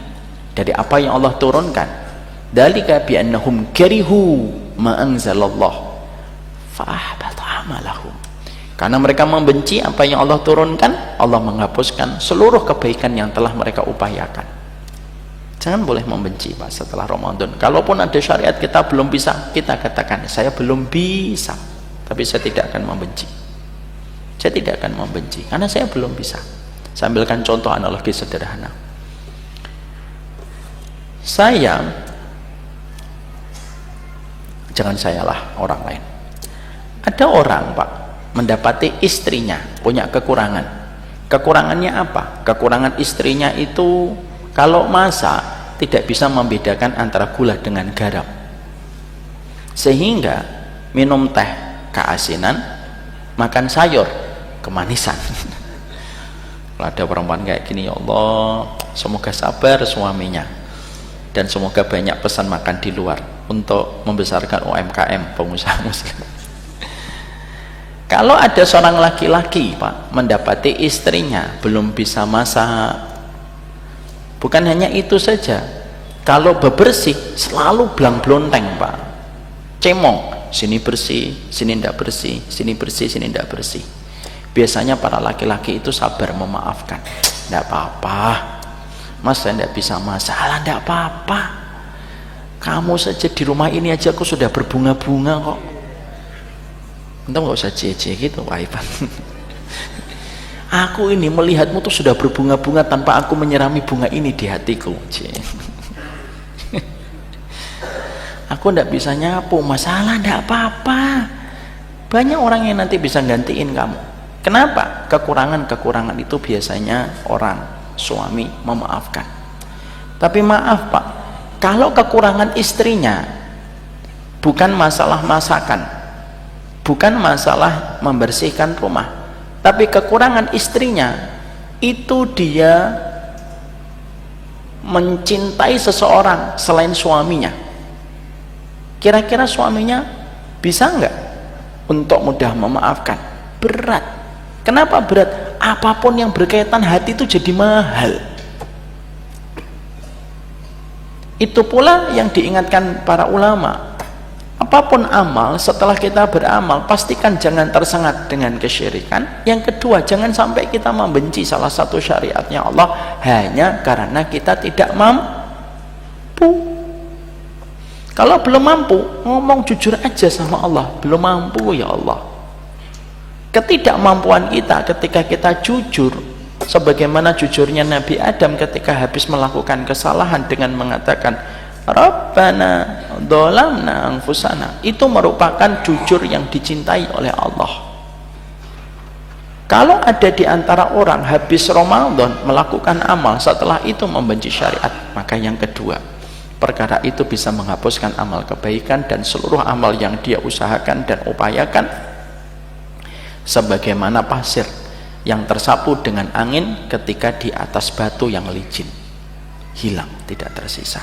dari apa yang Allah turunkan. Dzalika bi annahum karihu ma anzalallah fa ahbata amalahum. Karena mereka membenci apa yang Allah turunkan, Allah menghapuskan seluruh kebaikan yang telah mereka upayakan. Jangan boleh membenci Pak setelah Ramadan. Kalaupun ada syariat kita belum bisa, kita katakan saya belum bisa, tapi saya tidak akan membenci. Saya tidak akan membenci karena saya belum bisa. Saya ambilkan contoh analogi sederhana. Jangan sayalah orang lain. Ada orang Pak mendapati istrinya punya kekurangan. Kekurangannya apa? Kekurangan istrinya itu kalau masak tidak bisa membedakan antara gula dengan garam, sehingga minum teh keasinan, makan sayur kemanisan. Kalau ada perempuan kayak gini, ya Allah, semoga sabar suaminya dan semoga banyak pesan makan di luar untuk membesarkan UMKM pengusaha muslim. Kalau ada seorang laki-laki Pak mendapati istrinya belum bisa masak, bukan hanya itu saja, kalau bebersih selalu belang-belonteng Pak, cemong, sini bersih, sini tidak bersih, sini bersih, sini tidak bersih. Biasanya para laki-laki itu sabar memaafkan. Tidak apa-apa mas, saya tidak bisa masalah. Tidak apa-apa, kamu saja di rumah ini aja aku sudah berbunga-bunga kok. Entah nggak usah cie-cie gitu Pak Ivan. Aku ini melihatmu tuh sudah berbunga-bunga tanpa aku menyirami bunga ini di hatiku. Aku tidak bisa nyapu, masalah tidak apa-apa. Banyak orang yang nanti bisa gantiin kamu. Kenapa? Kekurangan-kekurangan itu biasanya orang suami memaafkan. Tapi maaf Pak, kalau kekurangan istrinya bukan masalah masakan, bukan masalah membersihkan rumah, tapi kekurangan istrinya itu dia mencintai seseorang selain suaminya, kira-kira suaminya bisa nggak untuk mudah memaafkan? Berat. Kenapa berat? Apapun yang berkaitan hati itu jadi mahal. Itu pula yang diingatkan para ulama, apapun amal, setelah kita beramal pastikan jangan tersengat dengan kesyirikan. Yang kedua, jangan sampai kita membenci salah satu syariatnya Allah hanya karena kita tidak mampu. Kalau belum mampu, ngomong jujur aja sama Allah, belum mampu ya Allah. Ketidakmampuan kita ketika kita jujur, sebagaimana jujurnya Nabi Adam ketika habis melakukan kesalahan dengan mengatakan Rabbana dzalamna anfusana, itu merupakan jujur yang dicintai oleh Allah. Kalau ada di antara orang habis Ramadan melakukan amal, setelah itu membenci syariat, maka yang kedua, perkara itu bisa menghapuskan amal kebaikan dan seluruh amal yang dia usahakan dan upayakan, sebagaimana pasir yang tersapu dengan angin ketika di atas batu yang licin, hilang, tidak tersisa.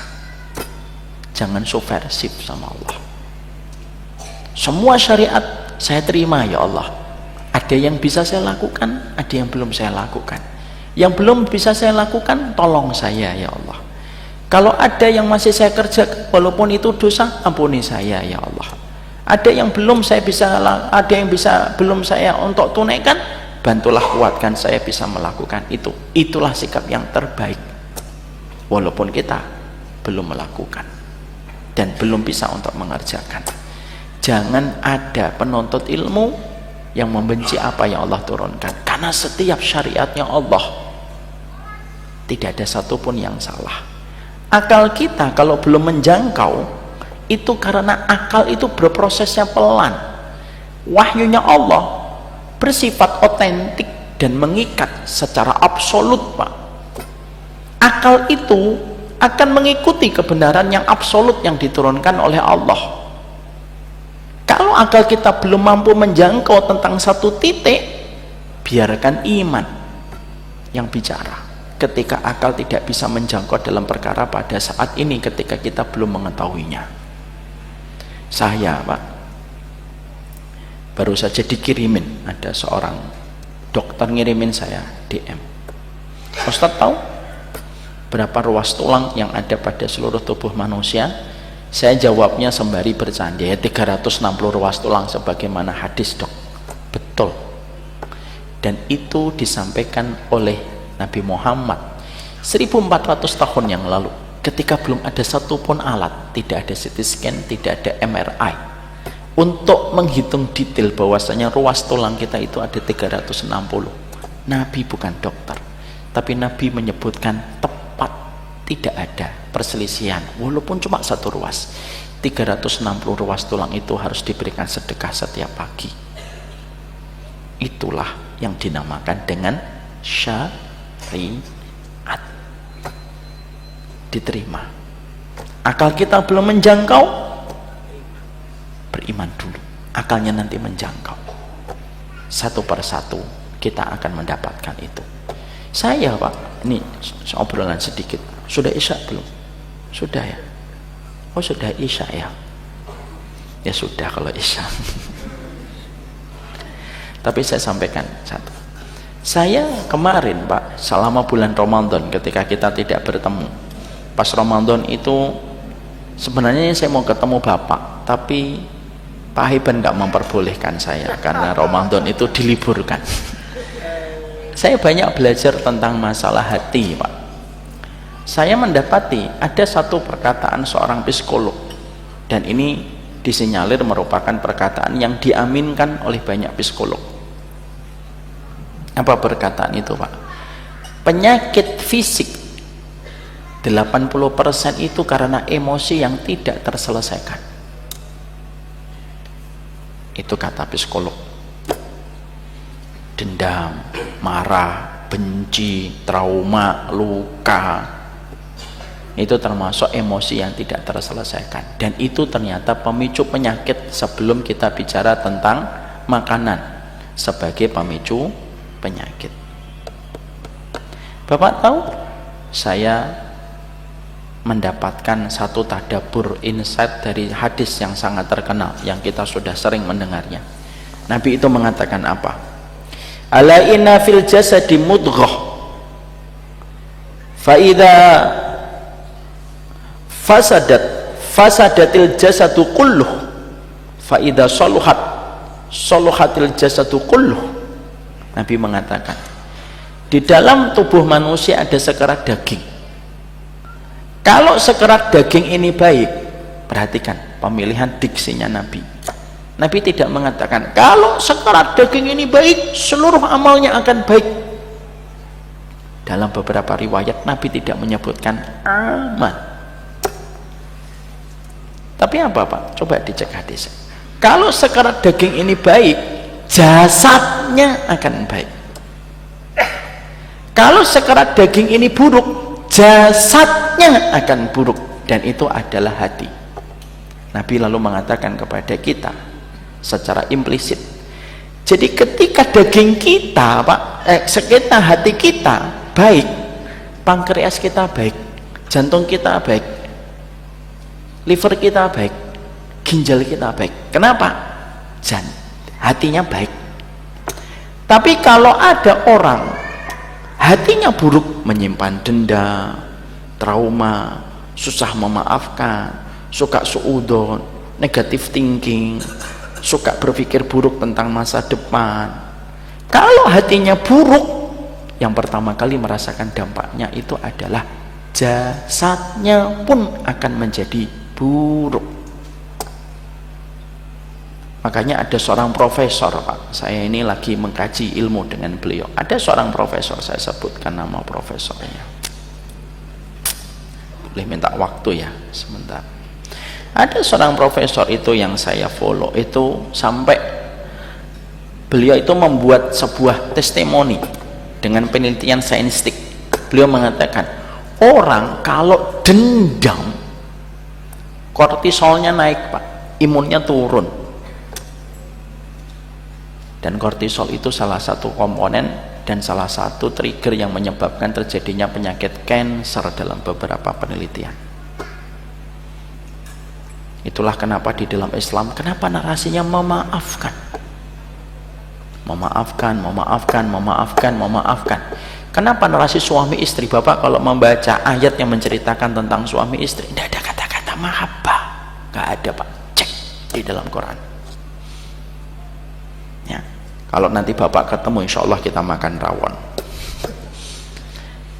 Jangan subversif sama Allah. Semua syariat saya terima ya Allah. Ada yang bisa saya lakukan, ada yang belum saya lakukan. Yang belum bisa saya lakukan, tolong saya ya Allah. Kalau ada yang masih saya kerjakan walaupun itu dosa, ampuni saya ya Allah. Ada yang belum saya bisa, ada yang bisa belum saya untuk tunaikan, bantulah kuatkan saya bisa melakukan itu. Itulah sikap yang terbaik walaupun kita belum melakukan dan belum bisa untuk mengerjakan. Jangan ada penuntut ilmu yang membenci apa yang Allah turunkan, karena setiap syariatnya Allah tidak ada satupun yang salah. Akal kita kalau belum menjangkau, itu karena akal itu berprosesnya pelan. Wahyunya Allah bersifat otentik dan mengikat secara absolut Pak. Akal itu akan mengikuti kebenaran yang absolut yang diturunkan oleh Allah. Kalau akal kita belum mampu menjangkau tentang satu titik, biarkan iman yang bicara. Ketika akal tidak bisa menjangkau dalam perkara pada saat ini ketika kita belum mengetahuinya. Saya Pak baru saja dikirimin, ada seorang dokter ngirimin saya DM, Ustadz tahu berapa ruas tulang yang ada pada seluruh tubuh manusia? Saya jawabnya sembari bercanda, ya 360 ruas tulang sebagaimana hadis dok. Betul. Dan itu disampaikan oleh Nabi Muhammad 1400 tahun yang lalu, ketika belum ada satupun alat, tidak ada CT scan, tidak ada MRI untuk menghitung detail bahwasanya ruas tulang kita itu ada 360. Nabi bukan dokter, tapi Nabi menyebutkan tepat, tidak ada perselisihan walaupun cuma satu ruas. 360 ruas tulang itu harus diberikan sedekah setiap pagi. Itulah yang dinamakan dengan syariat. Diterima. Akal kita belum menjangkau, beriman dulu, akalnya nanti menjangkau. Satu persatu kita akan mendapatkan itu. Saya Pak, ini obrolan sedikit. Sudah isya belum? Sudah ya? Oh sudah isya ya? Ya sudah kalau isya. Tapi saya sampaikan satu. Saya kemarin Pak, selama bulan Ramadan ketika kita tidak bertemu, pas Ramadan itu sebenarnya saya mau ketemu Bapak, tapi Pak Hiban nggak memperbolehkan saya karena Ramadan itu diliburkan. Saya banyak belajar tentang masalah hati, Pak. Saya mendapati ada satu perkataan seorang psikolog, dan ini disinyalir merupakan perkataan yang diaminkan oleh banyak psikolog. Apa perkataan itu, Pak? Penyakit fisik 80% itu karena emosi yang tidak terselesaikan. Itu kata psikolog. Dendam, marah, benci, trauma, luka, itu termasuk emosi yang tidak terselesaikan, dan itu ternyata pemicu penyakit sebelum kita bicara tentang makanan sebagai pemicu penyakit. Bapak tahu, saya mendapatkan satu tadabbur insight dari hadis yang sangat terkenal yang kita sudah sering mendengarnya. Nabi itu mengatakan apa? Ala inna fil jasadi mudghah fa idza fasadatil jasadu kulluh fa idza saluhatil jasadu kulluh. Nabi mengatakan, di dalam tubuh manusia ada sekerat daging. Kalau sekerat daging ini baik, perhatikan pemilihan diksinya Nabi. Nabi tidak mengatakan kalau sekerat daging ini baik, seluruh amalnya akan baik. Dalam beberapa riwayat Nabi tidak menyebutkan amal. Tapi apa, Pak? Coba dicek hadis. Kalau sekerat daging ini baik, jasadnya akan baik. Kalau sekerat daging ini buruk, jasadnya akan buruk, dan itu adalah hati. Nabi lalu mengatakan kepada kita secara implisit, jadi ketika daging kita, Pak, sekitar hati kita baik, pankreas kita baik, jantung kita baik, liver kita baik, ginjal kita baik. Kenapa? Hatinya baik. Tapi kalau ada orang hatinya buruk, menyimpan dendam, trauma, susah memaafkan, suka suudon, negatif thinking, suka berpikir buruk tentang masa depan. Kalau hatinya buruk, yang pertama kali merasakan dampaknya itu adalah jasadnya pun akan menjadi buruk. Makanya ada seorang profesor, Pak, saya ini lagi mengkaji ilmu dengan beliau. Ada seorang profesor, saya sebutkan nama profesornya, boleh minta waktu ya sebentar. Ada seorang profesor itu yang saya follow, itu sampai beliau itu membuat sebuah testimoni dengan penelitian saintistik. Beliau mengatakan, orang kalau dendam, kortisolnya naik, Pak, imunnya turun. Dan kortisol itu salah satu komponen dan salah satu trigger yang menyebabkan terjadinya penyakit kanker dalam beberapa penelitian. Itulah kenapa di dalam Islam, kenapa narasinya memaafkan. Memaafkan. Kenapa narasi suami istri? Bapak kalau membaca ayat yang menceritakan tentang suami istri, tidak ada kata-kata mahabbah, nggak ada, Pak. Cek di dalam Quran. Ya, kalau nanti Bapak ketemu, insya Allah kita makan rawon.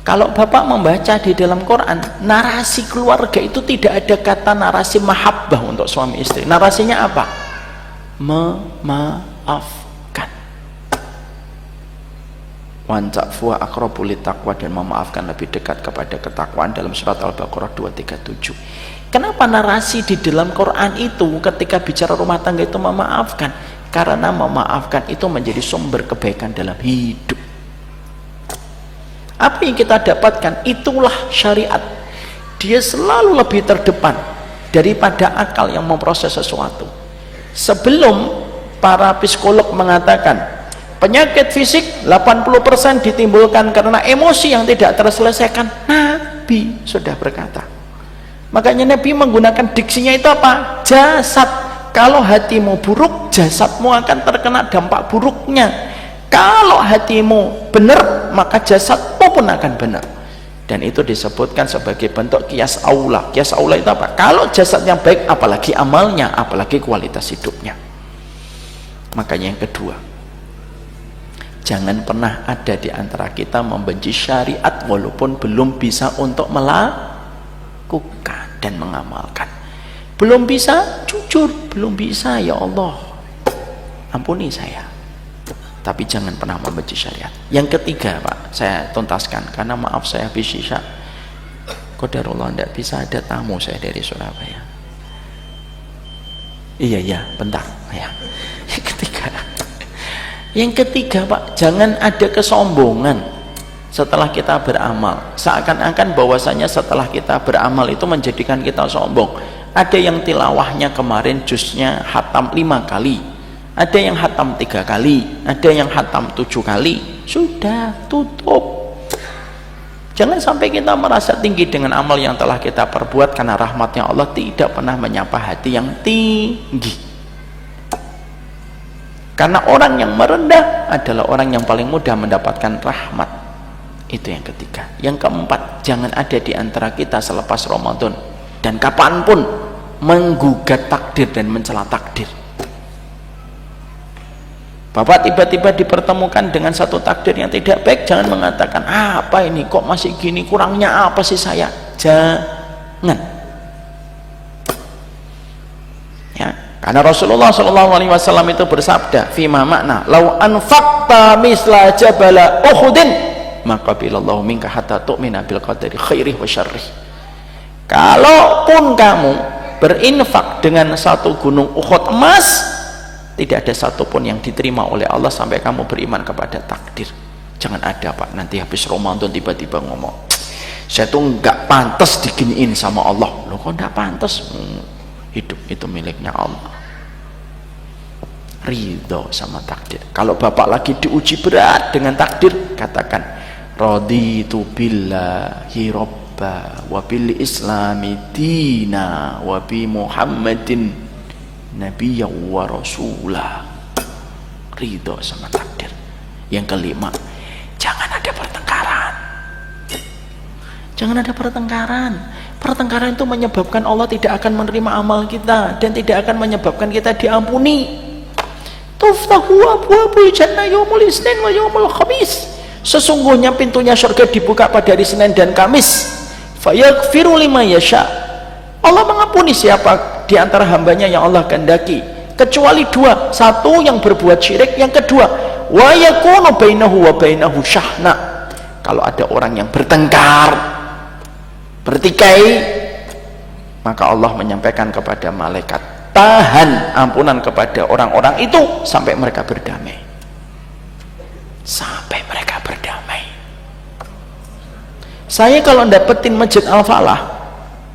Kalau Bapak membaca di dalam Quran, narasi keluarga itu tidak ada kata narasi mahabbah untuk suami istri. Narasinya apa? Memaafkan. Wanca'fuwa aqrabu littaqwa, dan memaafkan lebih dekat kepada ketakwaan, dalam surat Al-Baqarah 237. Kenapa narasi di dalam Quran itu ketika bicara rumah tangga itu memaafkan? Karena memaafkan itu menjadi sumber kebaikan dalam hidup. Apa yang kita dapatkan? Itulah syariat. Dia selalu lebih terdepan daripada akal yang memproses sesuatu. Sebelum para psikolog mengatakan penyakit fisik 80% ditimbulkan karena emosi yang tidak terselesaikan, Nabi sudah berkata. Makanya Nabi menggunakan diksinya itu apa? Jasad. Kalau hatimu buruk, jasadmu akan terkena dampak buruknya. Kalau hatimu benar, maka jasadmu pun akan benar. Dan itu disebutkan sebagai bentuk qiyas aula. Qiyas aula itu apa? Kalau jasadnya baik, apalagi amalnya, apalagi kualitas hidupnya. Makanya yang kedua, Jangan pernah ada di antara kita membenci syariat walaupun belum bisa untuk melakukan dan mengamalkan. Belum bisa, jujur, belum bisa, ya Allah, ampuni saya. Tapi jangan pernah membenci syariat. Yang ketiga, Pak, saya tuntaskan karena maaf saya habis isya. Qadarullah tidak bisa, ada tamu saya dari Surabaya. Iya, bentar ya. Yang ketiga, Pak, jangan ada kesombongan setelah kita beramal. Seakan-akan bahwasanya setelah kita beramal itu menjadikan kita sombong. Ada yang tilawahnya kemarin jusnya hatam 5 kali, ada yang hatam 3 kali, ada yang hatam 7 kali. Sudah, tutup. Jangan sampai kita merasa tinggi dengan amal yang telah kita perbuat, karena rahmatnya Allah tidak pernah menyapa hati yang tinggi. Karena orang yang merendah adalah orang yang paling mudah mendapatkan rahmat. Itu yang ketiga. Yang keempat, jangan ada di antara kita selepas Ramadan dan kapanpun menggugat takdir dan mencela takdir. Bapak tiba-tiba dipertemukan dengan satu takdir yang tidak baik, jangan mengatakan, apa ini kok masih gini, kurangnya apa sih saya? Jangan. Ya, karena Rasulullah SAW itu bersabda, fima makna, lau anfaqta misla jabala Uhudin, maka bilallahu minka hatta tu'mina bil qadari khairih wa syarrih. Kalaupun kamu berinfak dengan satu gunung Uhud emas, tidak ada satupun yang diterima oleh Allah sampai kamu beriman kepada takdir. Jangan ada, Pak, nanti habis Ramadan tiba-tiba ngomong, saya tuh nggak pantas diginiin sama Allah. Loh, kok nggak pantas? Hidup itu miliknya Allah. Ridho sama takdir. Kalau Bapak lagi diuji berat dengan takdir, katakan, raditu billahi robba wa bil islami dina wa bi Muhammadin Nabi wa Rasulah. Ridho sama takdir. Yang kelima, jangan ada pertengkaran. Jangan ada pertengkaran. Pertengkaran itu menyebabkan Allah tidak akan menerima amal kita dan tidak akan menyebabkan kita diampuni. Tuftahu abwabul jannah yaumul isnin wa yaumul khamis. Sesungguhnya pintunya surga dibuka pada hari Senin dan Kamis. Fayaghfiru liman yasha. Allah mengampuni siapa di antara hambanya yang Allah kehendaki, kecuali dua. Satu yang berbuat syirik, yang kedua wa yakunu bainahu wa bainahu syahna. Kalau ada orang yang bertengkar, bertikai, maka Allah menyampaikan kepada malaikat, tahan ampunan kepada orang-orang itu sampai mereka berdamai. Sampai mereka berdamai. Saya kalau dapetin Masjid Al-Falah,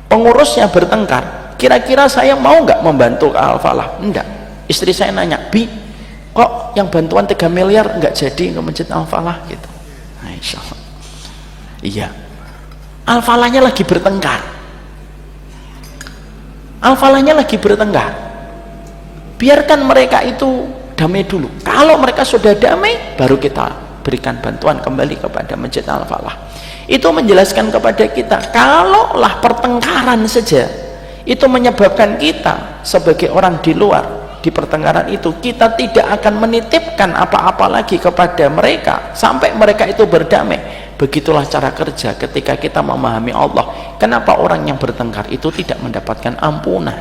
pengurusnya bertengkar, kira-kira saya mau nggak membantu ke Al-Falah? Enggak. Istri saya nanya, Bi, kok yang bantuan 3 miliar nggak jadi ke Masjid Al-Falah gitu? Nah, insya Allah. Iya, Al-Falahnya lagi bertengkar. Al-Falahnya lagi bertengkar. Biarkan mereka itu damai dulu. Kalau mereka sudah damai, baru kita berikan bantuan kembali kepada Masjid Al-Falah. Itu menjelaskan kepada kita, kalaulah pertengkaran saja itu menyebabkan kita sebagai orang di luar, di pertengkaran itu kita tidak akan menitipkan apa-apa lagi kepada mereka sampai mereka itu berdamai. Begitulah cara kerja ketika kita memahami Allah. Kenapa orang yang bertengkar itu tidak mendapatkan ampunan?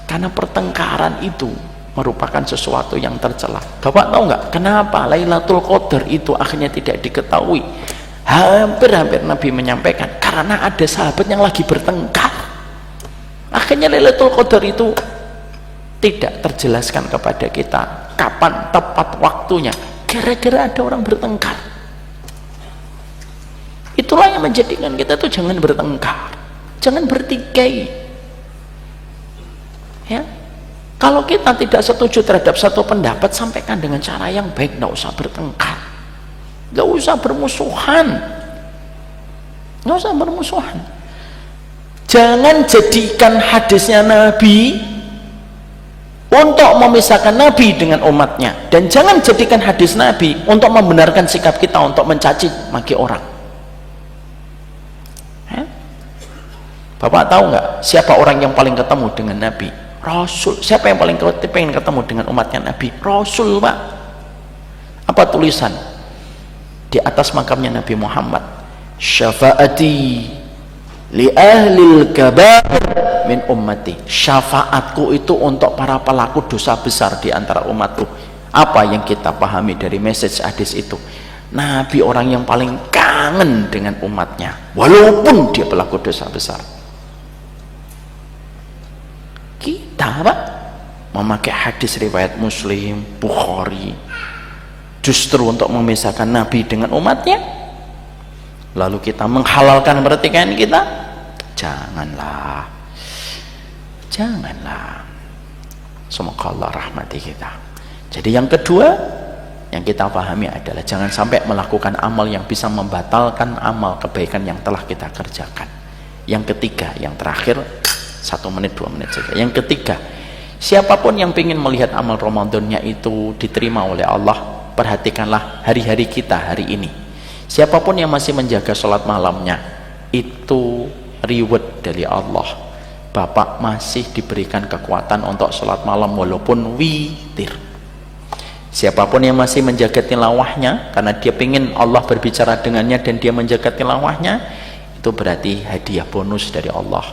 Karena pertengkaran itu merupakan sesuatu yang tercela. Bapak tahu nggak kenapa Lailatul Qadar itu akhirnya tidak diketahui? Hampir-hampir Nabi menyampaikan, karena ada sahabat yang lagi bertengkar. Akhirnya Lailatul Qadar itu tidak terjelaskan kepada kita kapan tepat waktunya, gara-gara ada orang bertengkar. Itulah yang menjadikan kita tuh jangan bertengkar, jangan bertikai. Ya, kalau kita tidak setuju terhadap satu pendapat, sampaikan dengan cara yang baik, nggak usah bertengkar, nggak usah bermusuhan, nggak usah bermusuhan. Jangan jadikan hadisnya Nabi untuk memisahkan Nabi dengan umatnya, dan jangan jadikan hadis Nabi untuk membenarkan sikap kita untuk mencaci maki orang. Bapak tahu nggak siapa orang yang paling ketemu dengan Nabi? Rasul. Siapa yang paling pengen ketemu dengan umatnya Nabi? Rasul, Pak. Apa Apa tulisan di atas makamnya Nabi Muhammad? Syafaati li ahlil kabair min ummati. Syafaatku itu untuk para pelaku dosa besar di antara umatku. Apa yang kita pahami dari message hadis itu? Nabi orang yang paling kangen dengan umatnya walaupun dia pelaku dosa besar. Kita apa? Memakai hadis riwayat Muslim, Bukhari justru untuk memisahkan Nabi dengan umatnya, lalu kita menghalalkan pertikaian kita. Janganlah, janganlah. Semoga Allah rahmati kita. Jadi yang kedua yang kita pahami adalah jangan sampai melakukan amal yang bisa membatalkan amal kebaikan yang telah kita kerjakan. Yang ketiga, yang terakhir, 1 menit 2 menit saja. Yang ketiga, siapapun yang ingin melihat amal Ramadannya itu diterima oleh Allah, perhatikanlah hari-hari kita hari ini. Siapapun yang masih menjaga sholat malamnya, itu reward dari Allah. Bapak masih diberikan kekuatan untuk sholat malam walaupun witir. Siapapun yang masih menjaga tilawahnya karena dia ingin Allah berbicara dengannya dan dia menjaga tilawahnya, itu berarti hadiah bonus dari Allah.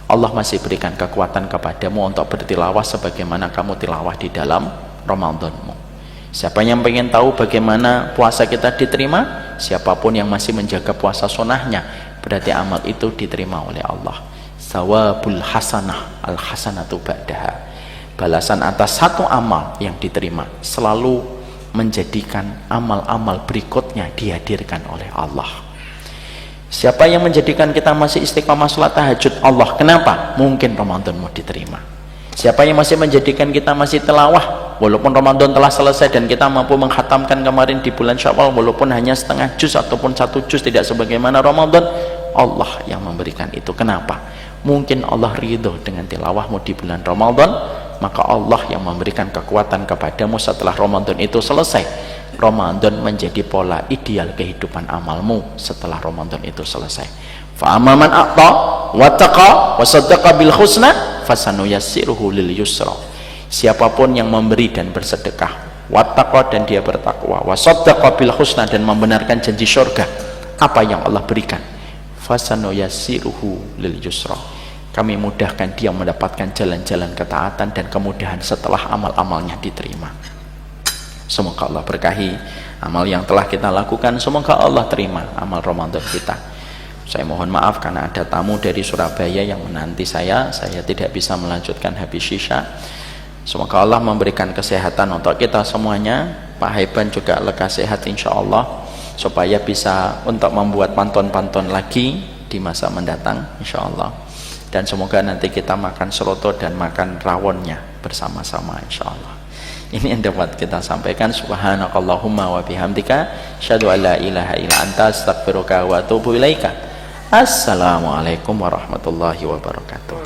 Allah masih berikan kekuatan kepadamu untuk bertilawah sebagaimana kamu tilawah di dalam Ramadanmu. Siapa yang ingin tahu bagaimana puasa kita diterima? Siapapun yang masih menjaga puasa sunnahnya, berarti amal itu diterima oleh Allah. Sawabul hasanah al hasanatu ba'daha. Balasan atas satu amal yang diterima selalu menjadikan amal-amal berikutnya dihadirkan oleh Allah. Siapa yang menjadikan kita masih istiqamah sholat tahajud? Allah. Kenapa? Mungkin Ramadanmu diterima. Siapa yang masih menjadikan kita masih tilawah walaupun Ramadan telah selesai dan kita mampu menghatamkan kemarin di bulan Syawal walaupun hanya setengah juz ataupun 1 juz tidak sebagaimana Ramadan? Allah yang memberikan itu. Kenapa? Mungkin Allah ridho dengan tilawahmu di bulan Ramadan, maka Allah yang memberikan kekuatan kepadamu setelah Ramadan itu selesai. Ramadan menjadi pola ideal kehidupan amalmu setelah Ramadan itu selesai. Fa amman a'ta wattaqa wa saddaqa bil husna fasanuyassiruhu lil yusra. Siapapun yang memberi dan bersedekah, wattaqa dan dia bertakwa, wa saddaqa bil husna dan membenarkan janji surga, apa yang Allah berikan? Fasanuyassiruhu lil yusra. Kami mudahkan dia mendapatkan jalan-jalan ketaatan dan kemudahan setelah amal-amalnya diterima. Semoga Allah berkahi amal yang telah kita lakukan. Semoga Allah terima amal Ramadan kita. Saya mohon maaf karena ada tamu dari Surabaya yang menanti saya tidak bisa melanjutkan habis sisya. Semoga Allah memberikan kesehatan untuk kita semuanya. Pak Haiban juga lekas sehat insya Allah, supaya bisa untuk membuat pantun-pantun lagi di masa mendatang insya Allah. Dan semoga nanti kita makan seroto dan makan rawonnya bersama-sama insya Allah. Ini yang dapat kita sampaikan. Subhanakallahumma wa bihamdika asyhadu an la ilaha illa anta astaghfiruka wa atubu ilaika. Assalamualaikum warahmatullahi wabarakatuh.